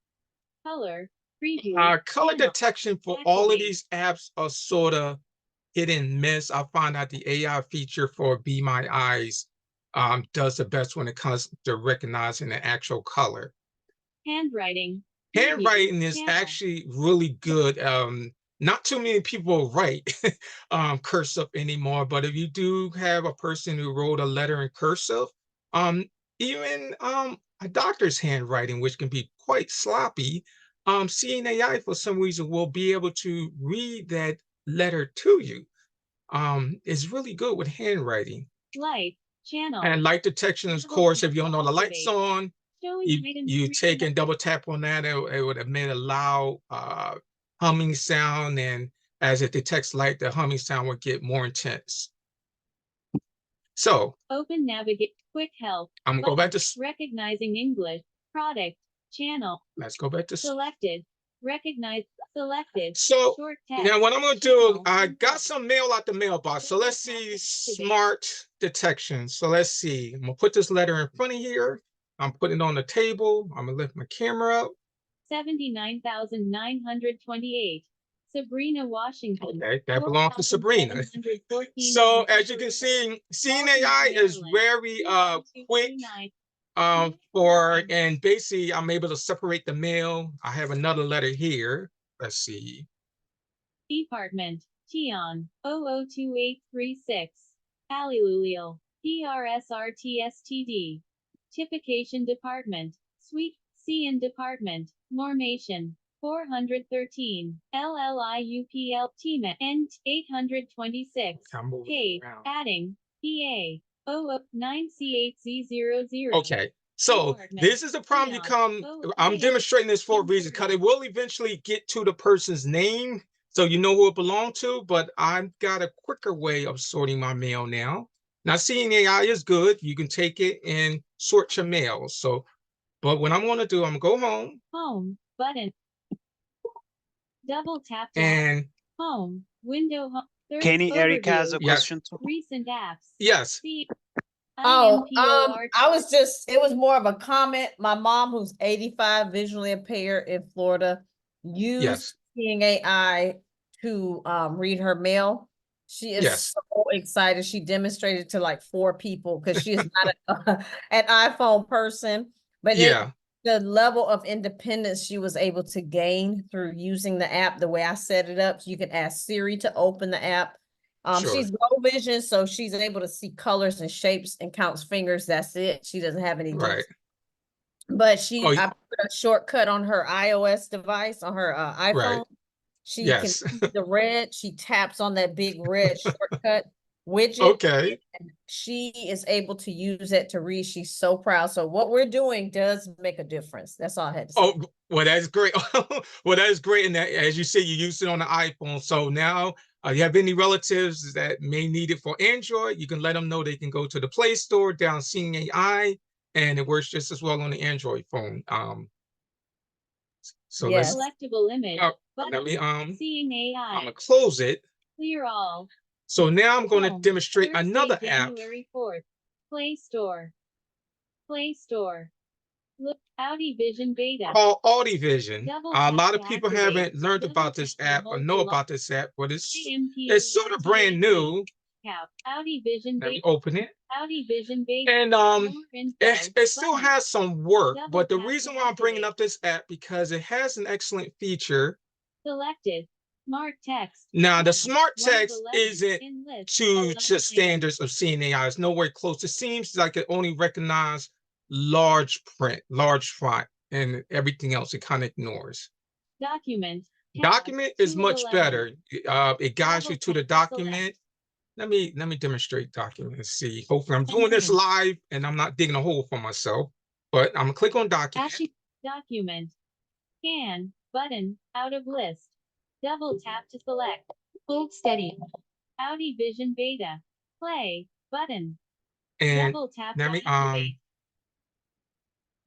Color. Preview. Color Channel. detection for all of Activate. these apps are sort of hit and miss. I find out the AI feature for Be My Eyes does the best when it comes to recognizing the actual color. Handwriting. Preview. Handwriting is Channel. actually really good. Not too many people write cursive anymore, but if you do have a person who wrote a letter in cursive, even a doctor's handwriting, which can be quite sloppy, SeeingAI for some reason will be able to read that letter to you. It's really good with handwriting. Light. Channel. And light detection, of Double course, tap if you don't to know the lights activate. on, Showing items you three take and double tap on that, it would emit a loud humming sound, and as it detects light, the humming sound would get more intense. So Open navigate. Quick help. I'm gonna go back to Recognizing English. Product. Channel. let's go back to Selected. Recognize. Selected. so Short text. now what I'm gonna do, Channel. I got some mail out the mailbox. So let's see smart detection. So let's see. I'm gonna put this letter in front of here. I'm putting it on the table. I'm gonna lift my camera up. 79,928. Sabrina, Washington. Okay, that belongs to Sabrina. 4,714 So as you can see, SeeingAI is very quick and basically I'm able to separate the mail. I have another letter here. Let's see. Department. Tion. 002836. Allilulil. PRSRTSTD. Typification Department. Suite. CN Department. Normation. 413. LLIUPL. TMA. Ent. 826. Page. Adding. PA. 009C8Z00. Okay, so this is the problem I'm demonstrating this for a reason, because it will eventually get to the person's name, so you know who it belonged to, but I've got a quicker way of sorting my mail now. Now, SeeingAI is good. You can take it and sort your mail. So, but what I'm going to do, I'm going to go home. Home. Button. Double tap. And home. Window. Home. Kenny, Erica has a question too. Recent apps. Yes. Oh, it was more of a comment. My mom, who's 85, visually impaired in Florida, used SeeingAI to read her mail. She is so excited. She demonstrated to like 4 people because she is not an iPhone person. But the level of independence she was able to gain through using the app, the way I set it up, so you can ask Siri to open the app. She's low vision, so she's able to see colors and shapes and counts fingers. That's it. She doesn't have any. Right. But I put a shortcut on her iOS device, on her iPhone. Right. She can see the red. She taps on that big red shortcut widget. Okay. And she is able to use it to read. She's so proud. So what we're doing does make a difference. That's all I had to say. Oh, well, that's great. Well, that is great. And that, as you say, you use it on the iPhone. So now you have any relatives that may need it for Android, you can let them know they can go to the Play Store, down SeeingAI, and it works just as well on the Android phone. So let's selectable image. Let me SeeingAI. I'm gonna close it. Clear all. So now I'm going to demonstrate Thursday, another app. January 4th. Play Store. Play Store. Look, Audi Vision Beta. Called Audi Vision. A lot of to people activate. haven't learned Double about this tap app or know about this app, but it's IMP sort of brand new. Cap. Audi Vision Let me Beta. open it. Audi Vision Beta. And More info. it still button. has some work, Double but the tap to reason why I'm bringing activate. up this app because it has an excellent feature. Selected. Smart text. Now, the Tab. smart 1 of text 11 isn't in list. to Aligned. standards of seeing AI. It's nowhere close. It seems like it only recognizes large print, large font, and everything else it kind of ignores. Document. Tab. Document is 2 of much 11. better. It guides Double you to the tap to select. document. Let me demonstrate document and see. Hopefully I'm doing this live and I'm not digging a hole for myself. But I'm gonna click on document. Actually, document. Scan. Button. Out of list. Double tap to select. Hold steady. Audi Vision Beta. Play. Button. And Double tap let to me activate.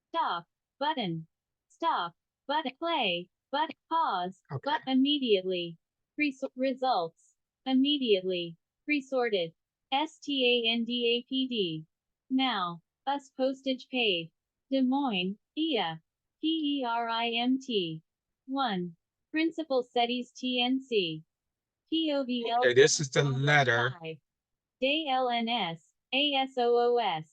Stop. Button. Stop. Button. Play. Button. Pause. Okay. But immediately. Results. Immediately. Pre-sorted. STANDAPD. Now. Us postage paid. Des Moines, IA. PERIMT. 1. Principal SETIs TNC. POVL. Okay, this is the letter. DLNS. ASOOS.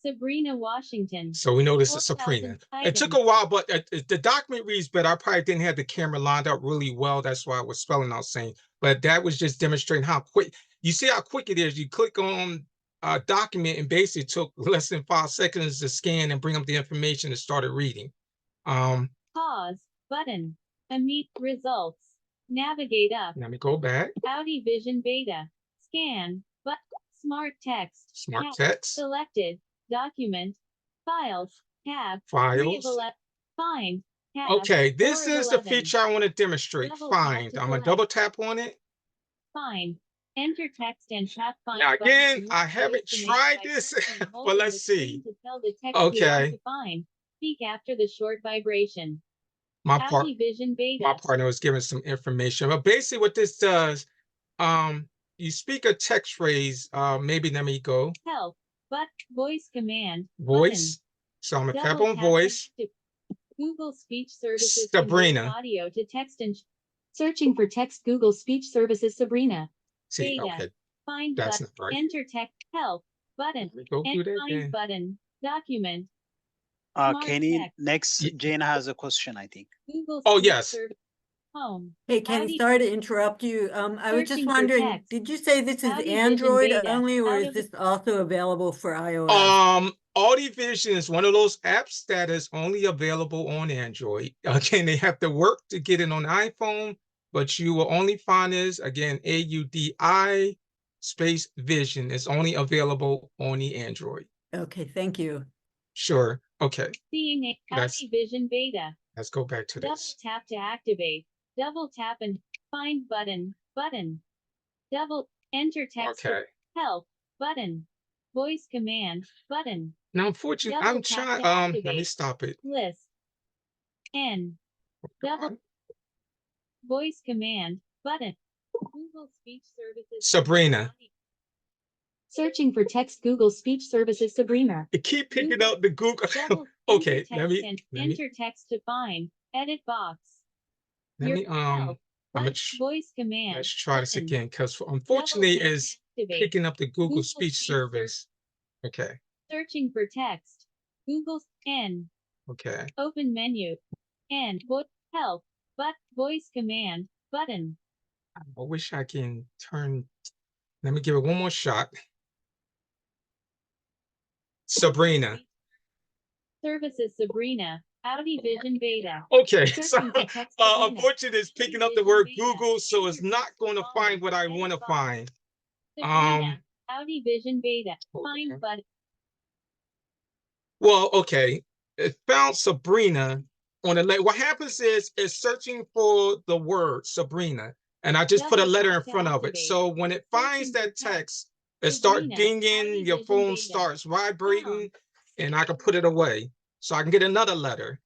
Sabrina, Washington. So we know this is Sabrina. 4,000 It took a while, but the document reads better. I probably didn't have the camera lined up really well. That's why I was spelling out saying. But that was just demonstrating how quick. You see how quick it is. You click on a document and basically took less than 5 seconds to scan and bring up the information and started reading. Pause. Button. Results. Navigate up. Let me go back. Audi Vision Beta. Scan. But smart text. Smart Tab. text. Selected. Document. Files. Tab. 3 of Files. 11. Find. Tab. Okay, this 4 of is the 11. feature I want to demonstrate. Double tap Find. to I'm gonna select. double tap on it. Find. Enter text and tap find. Now button again, to I use haven't voice tried command by this, pressing and but holding the let's screen see. to tell the text you want Okay, to find. Speak after the short vibration. my part. Audi Vision Beta. My partner was giving some information, but basically what this does, you speak a text phrase, maybe let me go Help. But voice command. voice. So I'm gonna tap Double on tap voice. to Google Speech Services Sabrina. converts audio to text and searching for text. Google Speech Services Sabrina. See, Beta. okay, Find that's button. not right. Enter text. Help button. Let me go through that Find again. button. Document. Smart Kenny, text. next, Ye- Jane has a question, I think. Google Oh, Speech yes. Service. Home. Hey, Kenny, Audi- sorry to interrupt you. I was just Searching for wondering, text. did you say this is Audi Vision Android Beta. only, or Out is of- this also available for iOS? Audi Vision is one of those apps that is only available on Android. Again, they have to work to get it on iPhone, but you will only find this, again, AUDI space Vision is only available on the Android. Okay, thank you. Sure. Okay, Seeing a That's- Audi Vision Beta. let's go back to Double this. tap to activate. Double tap and find button. Button. Double enter text. Okay. Help button. Voice command button. Now, unfortunately, Double I'm tap trying, to let me activate. stop it. List. N. Double voice command button. Google Speech Services. Sabrina. Searching for text. Google Speech Services Sabrina. It keep picking up the Google. Double Okay, enter let text me, and let me, enter text to find. Edit box. let me, Help. I'm gonna Voice command. let's try this button. again, because Double unfortunately tap to it's activate. picking up the Google Google Speech Speech Service. Okay, Searching for text. Google N. okay. Open menu. N. Help. But voice command button. I wish I can turn, let me give it one more shot. Sabrina. Services Sabrina. Audi Vision Beta. Okay, so Searching for text Sabrina. unfortunately it's picking up the word Google, so it's not going to find what I want to find. Sabrina. Audi Vision Beta. Okay. Find button. Well, okay, it found Sabrina on the letter. What happens is it's searching for the word Sabrina, and I just put a Double letter in tap to front of it. activate. So when it finds Searching for that text, it Sabrina, starts dinging, Audi your Vision phone Beta. starts vibrating, and I can put it away. So I can get another letter.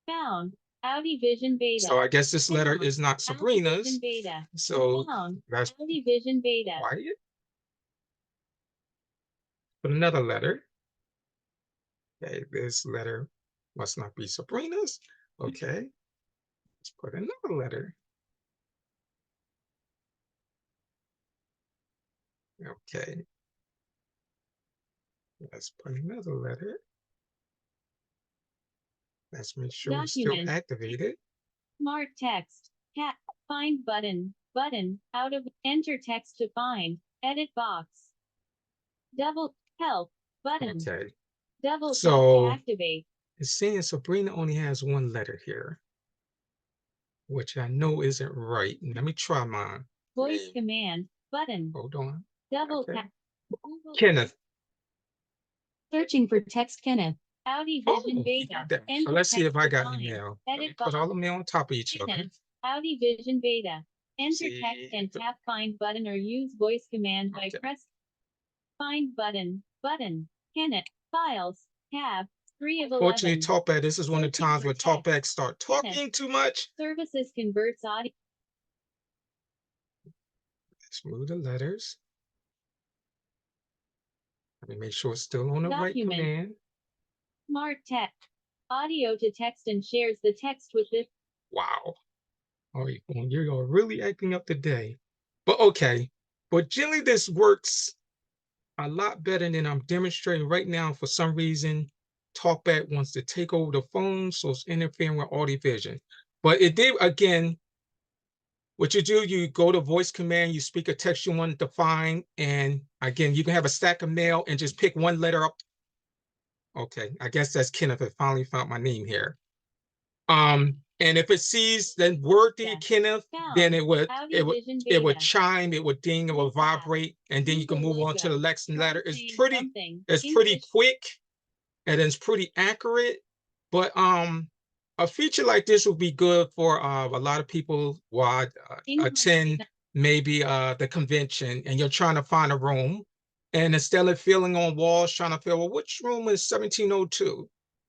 Found. Audi Vision Beta. So I guess this letter Found. is not Audi Sabrina's. Vision Beta. So Found. that's Audi Vision Beta. quiet. Put another letter. Okay, this letter must not be Sabrina's. Okay, let's put another letter. Okay. Let's put another letter. Let's make sure it's still Document. activated. Smart text. Cat. Find button. Button. Out of. Enter text to find. Edit box. Double. Help. Button. Okay. Double tap So- to activate. It's saying Sabrina only has one letter here, which I know isn't right. Let me try mine. Voice Name. command. Button. Hold on. Double Okay. tap. Google. Kenneth. Searching for text Kenneth. Audi Vision Oh, you Beta. got that. So Enter let's see if text I to got find. email. Let me Edit put box. all of them on top of each other. Kenneth. Audi Vision Beta. Enter See text and if it- tap find button or use voice command by Okay. press find button. Button. Kenneth. Files. Tab. 3 of 11. Fortunately, TalkBack, this is one of the Searching times for when text. TalkBack start talking too much. Services converts audio. Let's move the letters. Let me make sure it's still on the right Document. command. Smart text. Audio to text and shares the text with this. Wow. Oh, you're really acting up today. But okay. But generally, this works a lot better than I'm demonstrating right now. For some reason, TalkBack wants to take over the phone, so it's interfering with Audi Vision. But it did, again, what you do, you go to voice command, you speak a text you want to find, and again, you can have a stack of mail and just pick one letter up. Okay, I guess that's Kenneth. I finally found my name here. And if it sees the word Yeah. Kenneth, then it would Audi Vision it would Beta. chime, it would ding, it would This app. vibrate, and then you can Google move on to the logo. next letter. Try It's saying pretty something. pretty English. quick, and it's pretty accurate. But a feature like this would be good for a lot of people who English. attend maybe the convention, and you're trying to find a room, and instead of feeling on walls trying to feel, well, which room is 1702?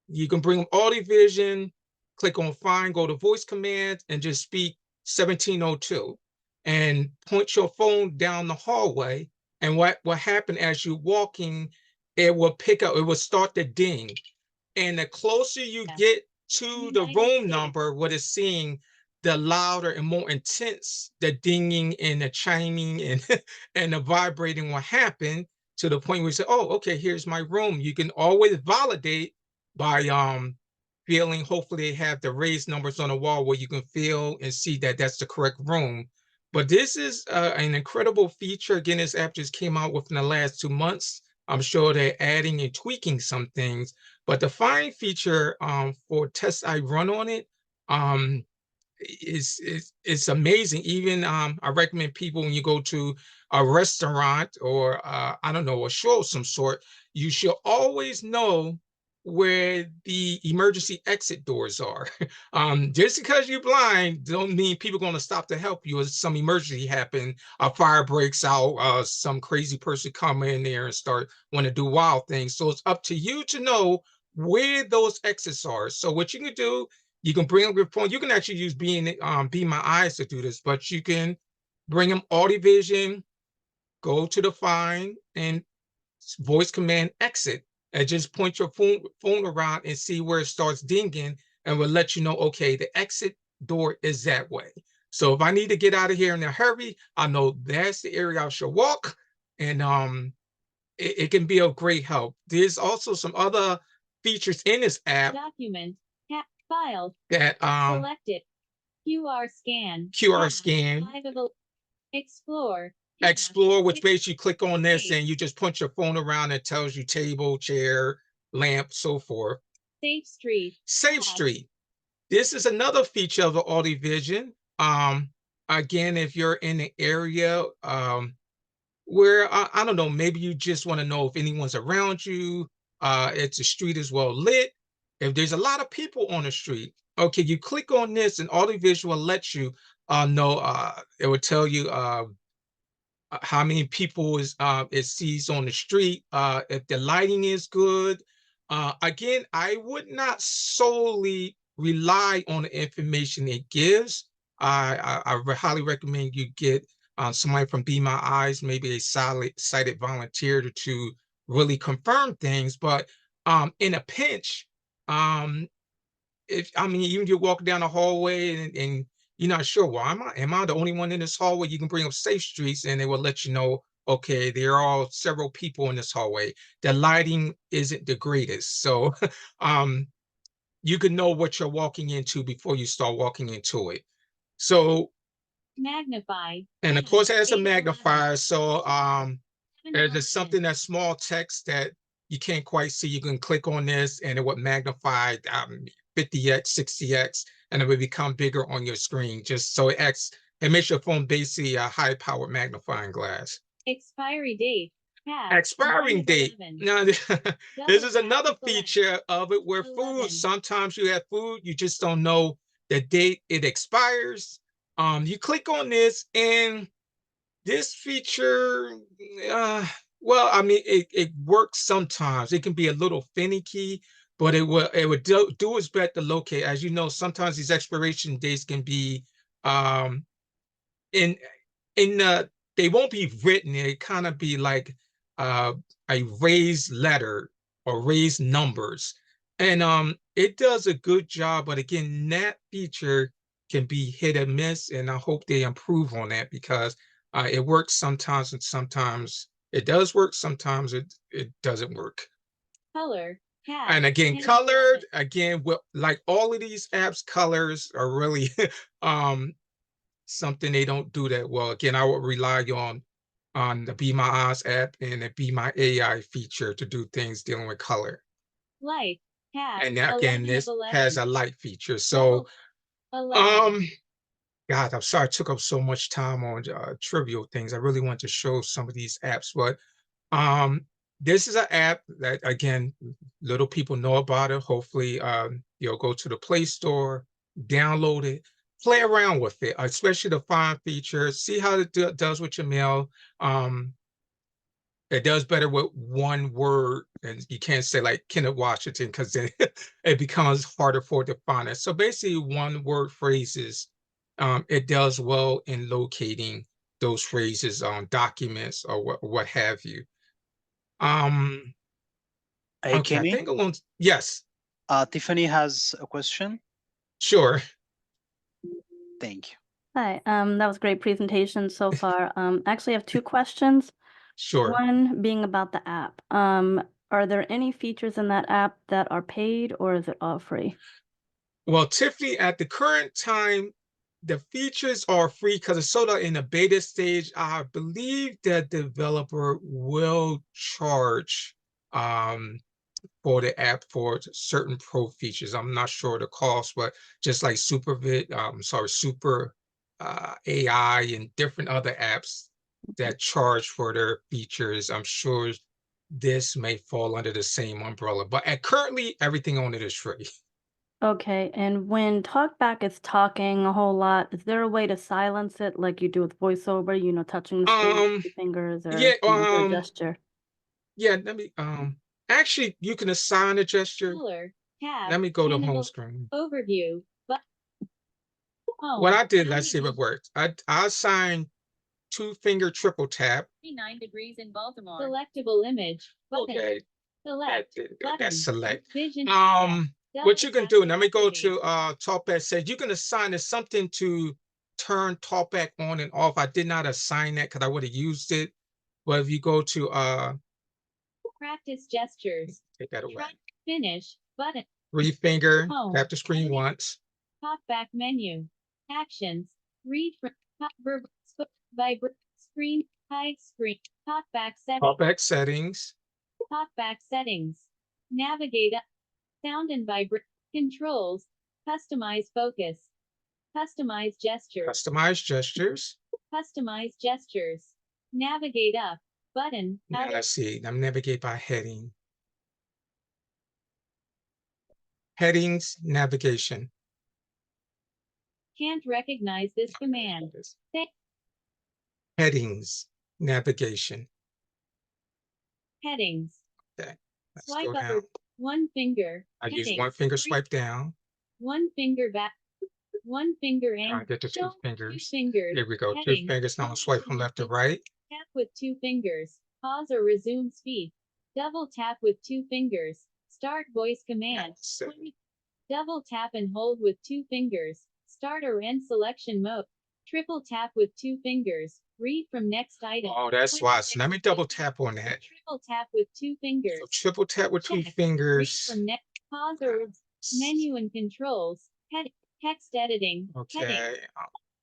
You can bring Audi Vision, click on find, go to voice command, and just speak 1702, and point your phone down the hallway. And what happened as you're walking, it will pick up, it will start to ding. And the closer you Yeah. get to the United room States. number, what it's seeing, the louder and more intense the dinging and the chiming and and the vibrating will happen, to the point where you say, oh, okay, here's my room. You can always validate by feeling, hopefully they have the raised numbers on the wall where you can feel and see that that's the correct room. But this is an incredible feature. Again, this app just came out within the last 2 months. I'm sure they're adding and tweaking some things, but the find feature for tests I run on it is amazing. Even I recommend people, when you go to a restaurant or I don't know, a show of some sort, you should always know where the emergency exit doors are. Just because you're blind don't mean people are going to stop to help you. If some emergency happen, a fire breaks out, some crazy person come in there and start want to do wild things. So it's up to you to know where those exits are. So what you can do, you can bring up your phone. You can actually use Be My Eyes to do this, but you can bring them Audi Vision, go to the find, and voice command exit, and just point your phone around and see where it starts dinging, and will let you know, okay, the exit door is that way. So if I need to get out of here in a hurry, I know that's the area I should walk, and it can be of great help. There's also some other features in this app Document. Tap. Files. that Selected. QR scan. QR Tab. scan, 5 of 11. Explore. Tab. Explore, which basically you click on this Save. and you just punch your phone around. It tells you table, chair, lamp, so forth. Safe Street. Safe Tab. Street. This is another feature of the Audi Vision. Again, if you're in the area where I don't know, maybe you just want to know if anyone's around you, if the street is well lit, if there's a lot of people on the street, okay, you click on this and Audi Vision will let you know, it will tell you how many people it sees on the street, if the lighting is good. Again, I would not solely rely on the information it gives. I highly recommend you get somebody from Be My Eyes, maybe a sighted volunteer to really confirm things. But in a pinch, if even if you're walking down the hallway and you're not sure, well, am I the only one in this hallway? You can bring up Safe Streets and they will let you know, okay, there are several people in this hallway. The lighting isn't the greatest. So you can know what you're walking into before you start walking into it. So, Magnify. and of course, it has a 8 of 11. magnifier. So 7 of there's 11. something that's small text that you can't quite see. You can click on this and it would magnify 50x, 60x, and it would become bigger on your screen. Just so it makes your phone basically a high-powered magnifying glass. Expiry date. Tab. 1 Expiring of date. 11. Now, this is tap another to select. feature of it where 11. food, sometimes you have food, you just don't know the date it expires. You click on this and this feature, well, I mean, it works sometimes. It can be a little finicky, but it would do its best to locate. As you know, sometimes these expiration dates can be in they won't be written. It kind of be like uh, a raised letter or raised numbers, and it does a good job. But again, that feature can be hit or miss, and I hope they improve on that because it works sometimes, and sometimes it does work. Sometimes it doesn't work. Color. Tab. And again, 10 of colored 11. again, well, like all of these apps, colors are really something they don't do that well. Again, I would rely on the Be My Eyes app and the Be My AI feature to do things dealing with color. Light. Tab. And now, 11 again, this of 11. has a light feature. So, Double 11. God, I'm sorry I took up so much time on trivial things. I really want to show some of these apps, but this is an app that, again, little people know about it. Hopefully, you'll go to the Play Store, download it, play around with it, especially the find features, see how it does with your mail. It does better with one word, and you can't say like Kenneth Washington because then it becomes harder for it to find it. So basically, one word phrases, it does well in locating those phrases on documents or what have you. Hey, Okay, I Kenny, think alone. Yes, Tiffany has a question. sure. Thank you. Hi, that was a great presentation so far. Actually, I have two questions. Sure. One being about the app. Are there any features in that app that are paid or is it all free? Well, Tiffany, at the current time, the features are free because it's sort of in a beta stage. I believe that developer will charge for the app for certain pro features. I'm not sure the cost, but just like Super AI and different other apps that charge for their features, I'm sure this may fall under the same umbrella. But currently, everything on it is free. Okay, and when TalkBack is talking a whole lot, is there a way to silence it like you do with VoiceOver, touching the screen with your fingers or Yeah, do a gesture? yeah, let me actually you can assign a gesture. Color. Tab. Let me go to 10 of home screen. Overview. But home. What I did, let's see if it worked. I assigned 2-finger triple tap. 9 degrees in Baltimore. Selectable image. Button. Okay, Select. Button. that's select. Vision. What you can do, let me go activate. to talkback says you can assign it something to turn talkback on and off. I did not assign that because I would have used it. But if you go to Practice gestures. take that away. Try. Finish. Button. 3-finger, Home. tap the screen once. Talkback menu. Actions. Read from verb. Vibrate. Screen. Hide screen. Talkback settings. Talkback settings. Talkback settings. Navigate up. Sound and vibrate. Controls. Customize focus. Customize gestures. Customize gestures. Customize gestures. Navigate up. Button. Now Out. let's see. I'm navigate by heading. Headings, navigation. Can't recognize this command. Say. Headings, navigation. Headings. Okay, let's Swipe go up down. or one finger. I use Headings. 1-finger 3. swipe down. 1 finger back. 1 finger I and get the 2 2 fingers. fingers. Here we go. 2 Headings. fingers. Now I'll swipe from left to right. Tap with 2 fingers. Pause or resume speed. Double tap with 2 fingers. Start voice command. Yes. Double tap and hold with 2 fingers. Start or end selection mode. Triple tap with 2 fingers. Read from next item. Oh, that's Click why. So let me next double item. tap on that. Triple tap with 2 fingers. So triple tap with 2 Check. Read fingers. from next. Pause or menu and controls. Head. Text editing. Heading. Okay.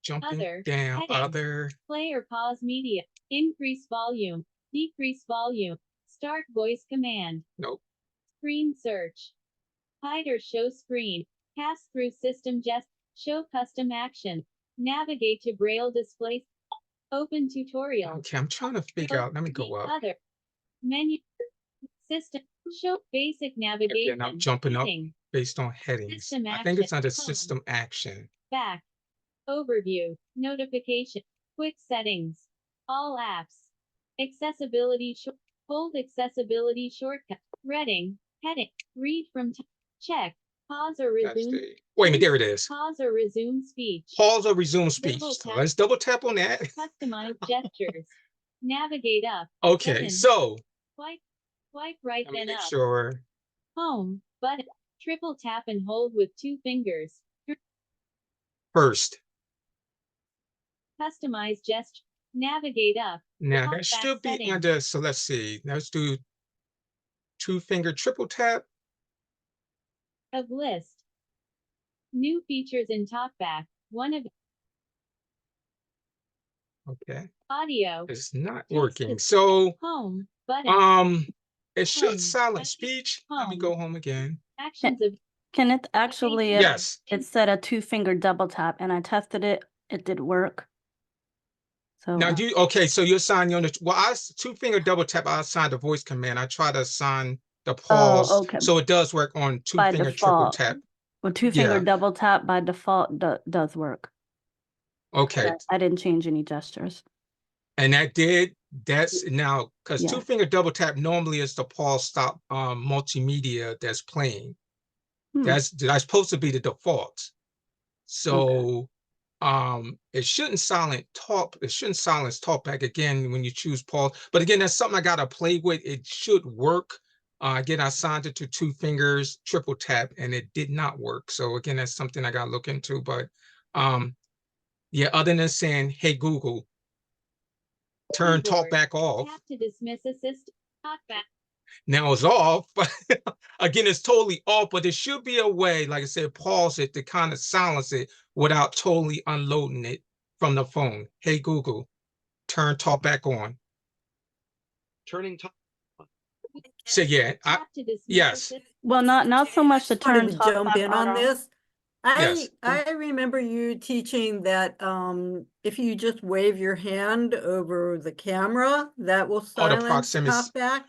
Jumping Other. down. Heading. Other. Play or pause media. Increase volume. Decrease volume. Start voice command. Nope. Screen search. Hide or show screen. Pass through system gest. Show custom action. Navigate to Braille display. Open tutorial. Okay, I'm trying to figure out. Let me go up. Other. Menu. System. Show basic navigation. Again, I'm jumping up Heading. based on headings. System I think it's action. under Home. system action. Back. Overview. Notification. Quick settings. All apps. Accessibility. Hold accessibility shortcut. Reading. Heading. Read from. Check. Pause or That's resume. the, wait a minute, there it is. Pause or resume speech. Pause or resume speech. Double So tap. let's double tap on that. Customize gestures. Navigate up. Okay, Button. so Swipe. Swipe right let me then make up. sure. Home. Button. Triple tap and hold with 2 fingers. First. Customize gesture. Navigate up. Now Talk that back should be settings. under, so let's see. Let's do 2-finger triple tap. Of list. New features in TalkBack. One of Okay. audio. It's not Text working. is- So Home. Button. it should Home. silence Button. speech. Let me Home. go home again. Actions of Can it actually, Yes. it said a 2-finger double tap and I tested it, it did work. So Now do you, okay, so you assign your, well, 2-finger double tap, I assigned the voice command. I try to assign the pause. okay. So it does work on By 2-finger triple default. tap. Well, 2-finger Yeah. double tap by default does work. Okay. I didn't change any gestures. And that's now, because Yeah. 2-finger double tap normally is the pause stop multimedia that's playing. That's supposed to be the default. So it shouldn't silence talkback again when you choose pause. But again, that's something I gotta play with. It should work. Again, I assigned it to 2 fingers, triple tap, and it did not work. So again, that's something I gotta look into. But yeah, other than saying, hey Google, turn Keyboard. talkback off. Tap to dismiss assist. TalkBack. Now it's off, but again, it's totally off, but there should be a way, like I said, pause it to kind of silence it without totally unloading it from the phone. Hey, Google, turn talkback on. Turning talk. So yeah, Tap to dismiss yes. assist. Well, not so much the Wanted turn to talk jump back in on our- this. Yes. I remember you teaching that if you just wave your hand over the camera, that will silence proximity- talkback.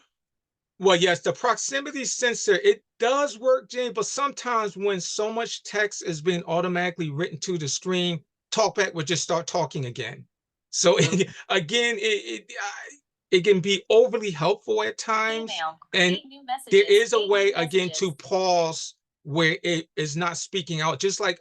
Well, yes, the proximity sensor, it does work, Jane, but sometimes when so much text is being automatically written to the screen, talkback would just start talking again. So again, it can be overly helpful at times. And there is a way, again, to pause where it is not speaking out. Just like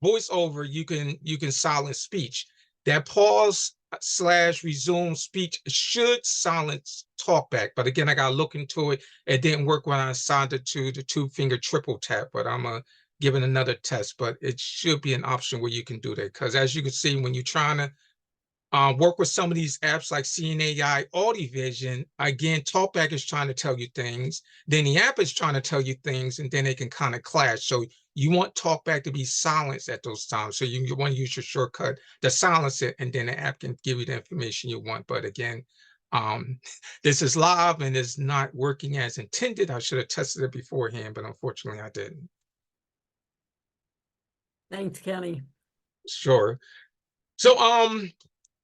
voiceover, you can silence speech. That pause / resume speech should silence talkback. But again, I gotta look into it. It didn't work when I assigned it to the 2-finger triple tap, but I'm gonna give it another test. But it should be an option where you can do that. Because as you can see, when you're trying to work with some of these apps like SeeingAI, Audi Vision, again, talkback is trying to tell you things, then the app is trying to tell you things, and then they can kind of clash. So you want talkback to be silenced at those times. So you want to use your shortcut to silence it, and then the app can give you the information you want. But again, this is live and it's not working as intended. I should have tested it beforehand, but unfortunately I didn't. Thanks, Kenny. Sure. So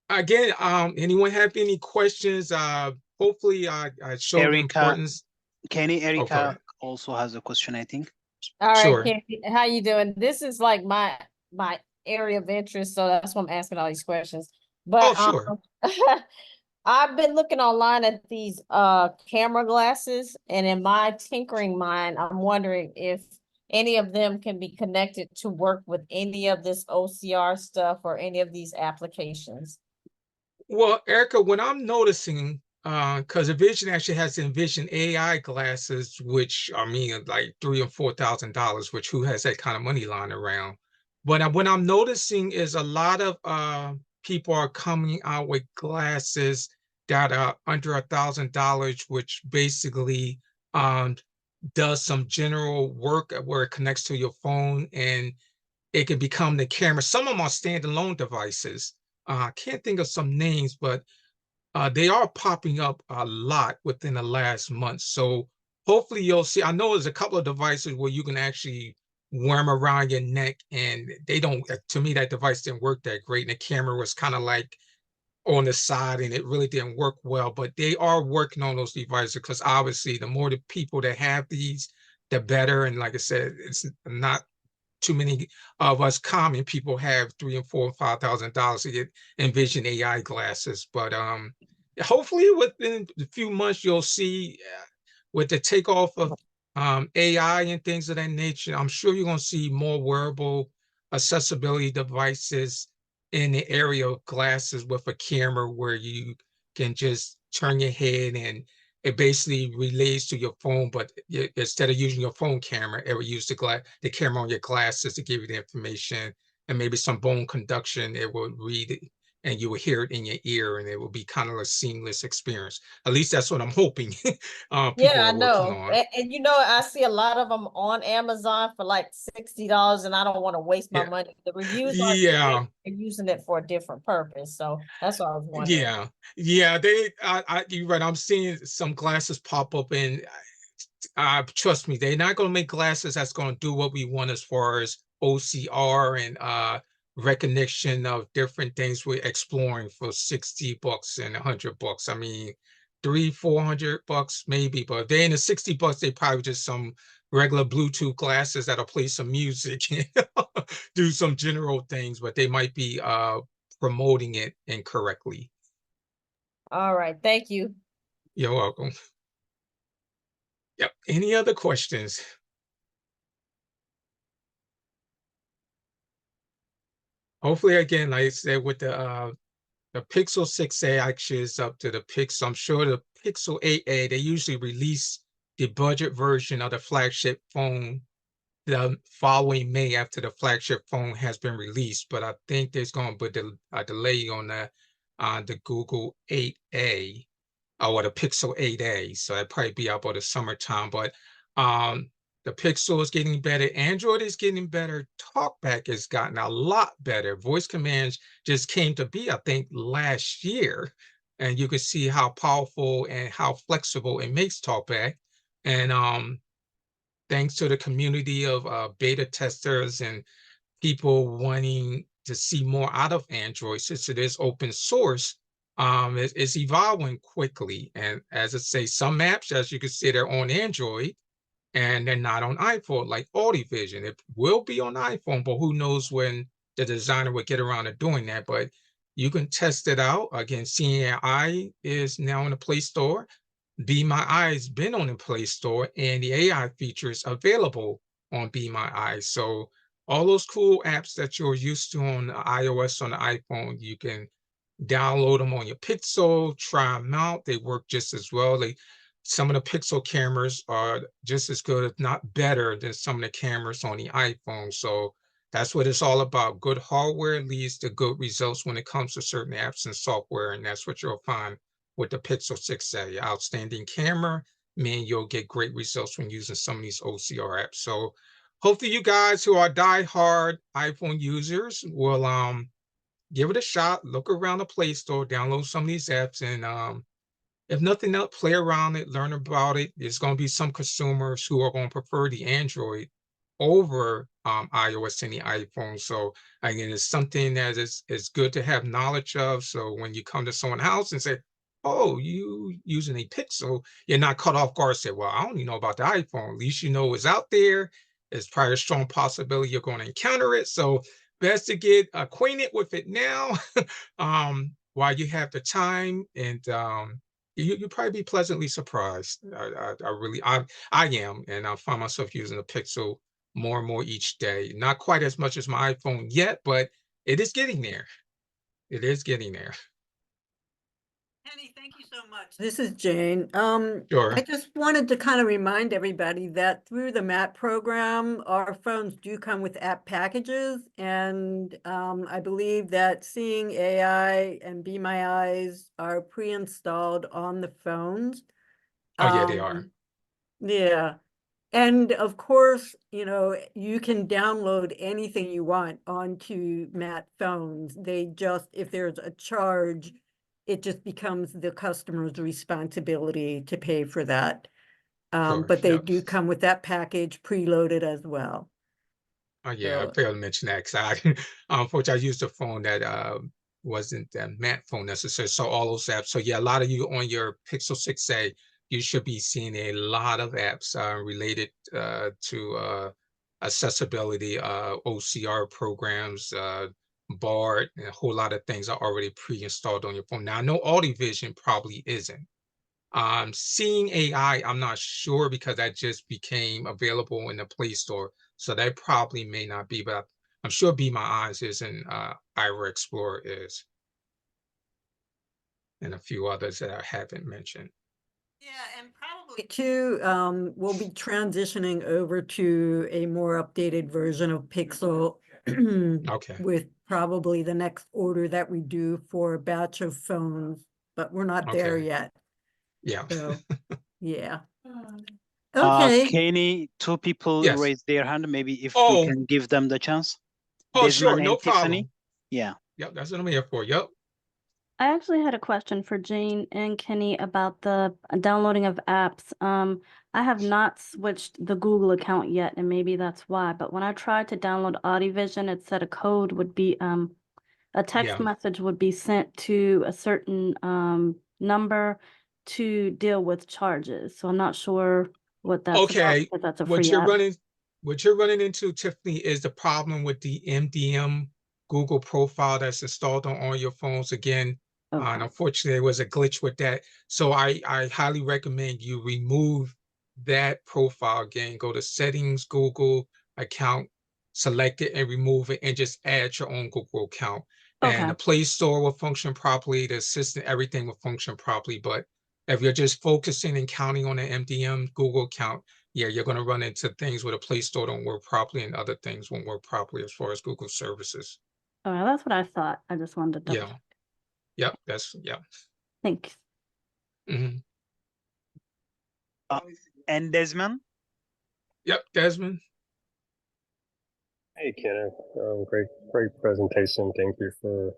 again, anyone have any questions? Hopefully I showed the Erica, importance. Erica also has a question, I think. All right, Sure. Kenny, how you doing? This is like my area of interest, so that's why I'm asking all these questions. But sure. I've been looking online at these camera glasses, and in my tinkering mind, I'm wondering if any of them can be connected to work with any of this OCR stuff or any of these applications. Well, Erica, what I'm noticing, because Vision actually has Vision AI glasses, which I mean, like $3,000 or $4,000, which who has that kind of money lying around? But what I'm noticing is a lot of people are coming out with glasses that are under $1,000, which basically um, does some general work where it connects to your phone and it can become the camera. Some of them are standalone devices. I can't think of some names, but they are popping up a lot within the last month. So hopefully you'll see. I know there's a couple of devices where you can actually wear them around your neck, and they don't. To me, that device didn't work that great, and the camera was kind of like on the side, and it really didn't work well. But they are working on those devices because obviously, the more the people that have these, the better. And like I said, it's not too many of us common people have $3,000 and $4,000 and $5,000 to get Envision AI glasses. But hopefully within a few months you'll see with the takeoff of AI and things of that nature, I'm sure you're going to see more wearable accessibility devices in the area of glasses with a camera where you can just turn your head and it basically relays to your phone, but instead of using your phone camera, it will use the camera on your glasses to give you the information, and maybe some bone conduction. It will read it, and you will hear it in your ear, and it will be kind of a seamless experience. At least that's what I'm hoping. People Yeah, I are working know. on. And you know, I see a lot of them on Amazon for like $60, and I don't want to waste my Yeah, money. The reviews are yeah, they're using it for a different purpose. So that's what I was wondering. yeah, yeah. You're right. I'm seeing some glasses pop up, and trust me, they're not going to make glasses that's going to do what we want as far as OCR and recognition of different things we're exploring for $60 and $100. I mean, $300-400 maybe, but if they're in the $60, they probably just some regular Bluetooth glasses that'll play some music and do some general things, but they might be promoting it incorrectly. All right, thank you. You're welcome. Yep. Any other questions? Hopefully, again, like I said, with the Pixel 6a actually is up to the Pixel. I'm sure the Pixel 8a, they usually release the budget version of the flagship phone the following May after the flagship phone has been released. But I think there's going to be a delay on the Google 8a. Or the Pixel 8a. So that'd probably be about the summertime. But the Pixel is getting better. Android is getting better. TalkBack has gotten a lot better. Voice commands just came to be, I think, last year. And you can see how powerful and how flexible it makes TalkBack. And thanks to the community of beta testers and people wanting to see more out of Android, since it is open source, it's evolving quickly. And as I say, some apps, as you can see, they're on Android and they're not on iPhone, like Audi Vision. It will be on iPhone, but who knows when the designer would get around to doing that. But you can test it out. Again, SeeingAI is now in the Play Store. Be My Eyes been on the Play Store, and the AI features available on Be My Eyes. So all those cool apps that you're used to on iOS on the iPhone, you can download them on your Pixel, try them out. They work just as well. Some of the Pixel cameras are just as good, if not better, than some of the cameras on the iPhone. So that's what it's all about. Good hardware leads to good results when it comes to certain apps and software, and that's what you'll find with the Pixel 6a. Outstanding camera, man, you'll get great results when using some of these OCR apps. So hopefully you guys who are diehard iPhone users will give it a shot, look around the Play Store, download some of these apps, and if nothing else, play around it, learn about it. There's going to be some consumers who are going to prefer the Android over iOS and the iPhone. So again, it's something that is good to have knowledge of. So when you come to someone's house and say, "Oh, you using a Pixel," you're not caught off guard. Say, "Well, I don't even know about the iPhone." At least you know it's out there. It's probably a strong possibility you're going to encounter it. So best to get acquainted with it now, while you have the time, and you'll probably be pleasantly surprised. I am, and I find myself using the Pixel more and more each day. Not quite as much as my iPhone yet, but it is getting there. It is getting there. Penny, thank you so much. This is Jane. Sure. I just wanted to kind of remind everybody that through the MAP program, our phones do come with app packages. And I believe that Seeing AI and Be My Eyes are pre-installed on the phones. Oh, yeah, they are. Yeah. And of course, you know, you can download anything you want onto MAP phones. They just, if there's a charge, it just becomes the customer's responsibility to pay for that. Sure. But they Yep. do come with that package preloaded as well. Oh, yeah, I So, failed to mention that because I, unfortunately, I used a phone that wasn't that MAT phone necessary. So all those apps. So yeah, a lot of you on your Pixel 6a, you should be seeing a lot of apps related to accessibility, OCR programs, BART, and a whole lot of things are already pre-installed on your phone. Now, I know Audi Vision probably isn't. Seeing AI, I'm not sure because that just became available in the Play Store. So that probably may not be, but I'm sure Be My Eyes is and Ira Explorer is. And a few others that I haven't mentioned. yeah, and probably too, we'll be transitioning over to a more updated version of Pixel Okay. with probably the next order that we do for a batch of phones, but we're not there Okay. yet. Yeah. So, yeah. Okay. Kenny, two people Yes. raised their hand. Maybe if we Oh. can give them the chance. Oh, Desmond sure, no and Tiffany. problem. Yeah. Yep, that's what I'm here for. Yep. I actually had a question for Jane and Kenny about the downloading of apps. I have not switched the Google account yet, and maybe that's why. But when I tried to download Audi Vision, it said a code would be a text Yeah. message would be sent to a certain number to deal with charges. So I'm not sure what that's about, Okay. if that's a What free you're app. running into, Tiffany, is the problem with the MDM Google profile that's installed on all your phones. Again, and Okay. unfortunately, there was a glitch with that. So I highly recommend you remove that profile again. Go to settings, Google account, select it and remove it, and just add your own Google account. And Okay. the Play Store will function properly. The assistant, everything will function properly. But if you're just focusing and counting on the MDM Google account, yeah, you're going to run into things where the Play Store don't work properly and other things won't work properly as far as Google services. All right, that's what I thought. I just wanted to double Yeah. check. Yep. That's, yeah. Thanks. Hmm. And Desmond. Yep. Desmond. Hey, Kenneth. Great presentation. Thank you for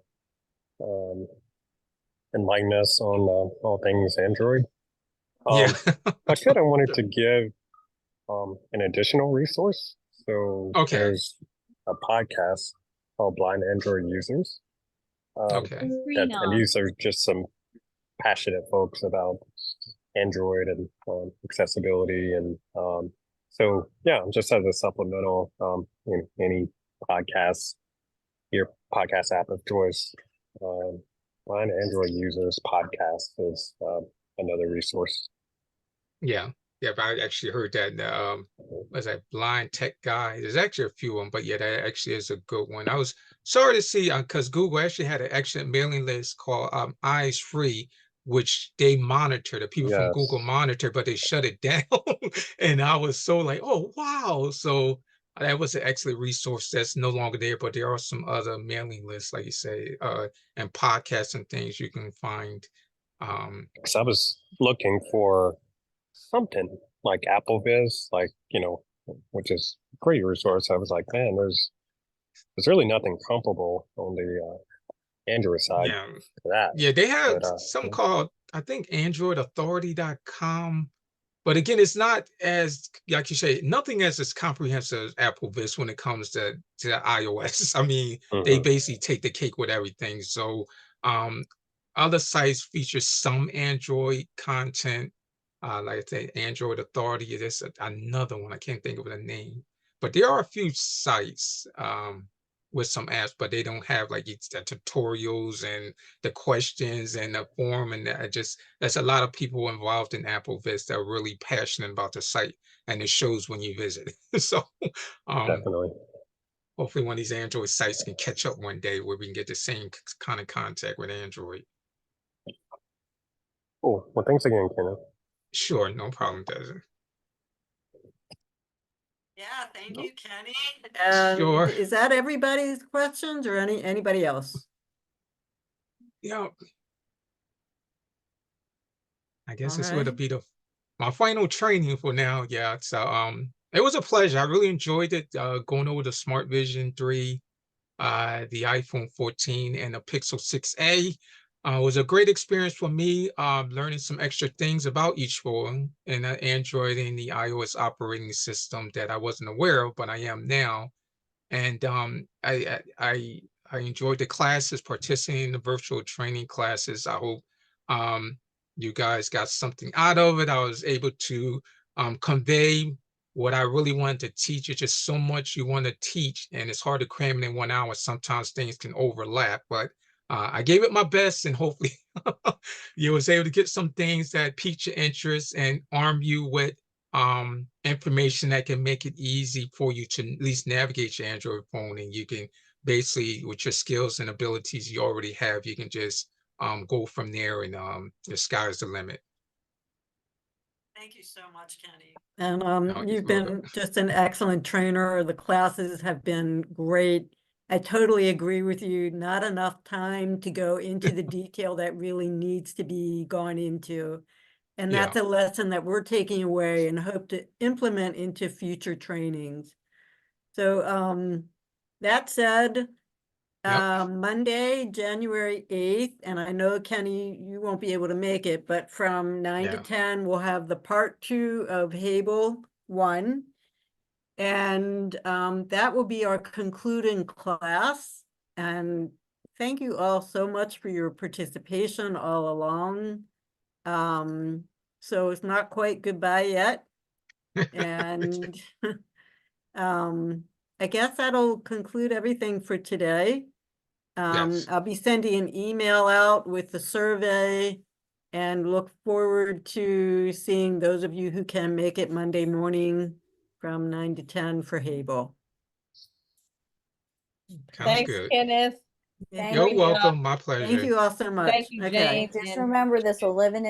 enlightening us on all things Android. Yeah. I wanted to give an additional resource. So Okay. there's a podcast called Blind Android Users. Okay. Screen And off. these are just some passionate folks about Android and accessibility. And so, yeah, just as a supplemental, in any podcast, your podcast app of choice, Blind Android Users podcast is another resource. Yeah. Yeah, but I actually heard that was that Blind Tech Guy. There's actually a few of them, but yeah, that actually is a good one. I was sorry to see because Google actually had an excellent mailing list called Eyes Free, which they monitor, the people from Google Yes. monitor, but they shut it down. And I was so like, oh wow. So that was an excellent resource that's no longer there, but there are some other mailing lists, like you say, and podcasts and things you can find. Because I was looking for something like AppleVis, like, which is a great resource. I was like, man, there's really nothing comparable on the Android side Yeah. to that. Yeah, they have But some called, I think, AndroidAuthority.com. But again, it's not as, like you say, nothing as comprehensive as AppleVis when it comes to iOS. I mean, they basically take the cake with everything. So other sites feature some Android content, like I say, Android Authority. There's another one, I can't think of the name. But there are a few sites with some apps, but they don't have like the tutorials and the questions and the forum, and there's a lot of people involved in AppleVis that are really passionate about the site, and it shows when you visit. So definitely. hopefully one of these Android sites can catch up one day where we can get the same kind of contact with Android. Cool. Well, thanks again, Kenneth. Sure, no problem, Desert. Yeah, thank Nope. you, Kenny. And Sure. is that everybody's questions or anybody else? Yeah. I guess All this would right. be my final training for now. Yeah. So it was a pleasure. I really enjoyed it going over the Smart Vision 3, the iPhone 14 and the Pixel 6a. It was a great experience for me, learning some extra things about each phone and Android and the iOS operating system that I wasn't aware of, but I am now. And I enjoyed the classes, participating in the virtual training classes. I hope you guys got something out of it. I was able to convey what I really wanted to teach. It's just so much you want to teach, and it's hard to cram it in 1 hour. Sometimes things can overlap, but I gave it my best, and hopefully you was able to get some things that pique your interest and arm you with information that can make it easy for you to at least navigate your Android phone, and you can basically, with your skills and abilities you already have, you can just go from there, and the sky's the limit. Thank you so much, Kenny. And you're you've welcome. been just an excellent trainer. The classes have been great. I totally agree with you. Not enough time to go into the detail that really needs to be gone into. And Yeah. that's a lesson that we're taking away and hope to implement into future trainings. So that said, Yep. Monday, January 8th, and I know, Kenny, you won't be able to make it, but from 9 to Yeah. 10, we'll have the part 2 of Hable 1. And that will be our concluding class. And thank you all so much for your participation all along. So it's not quite goodbye yet. And I guess that'll conclude everything for today. Yes. I'll be sending an email out with the survey and look forward to seeing those of you who can make it Monday morning from 9 to 10 for Hable. Sounds Thanks, good. Kenneth. Thank You're Great you. job. welcome. My pleasure. Thank you all so much. Thank you, Okay. Jane. Just And remember, this will live in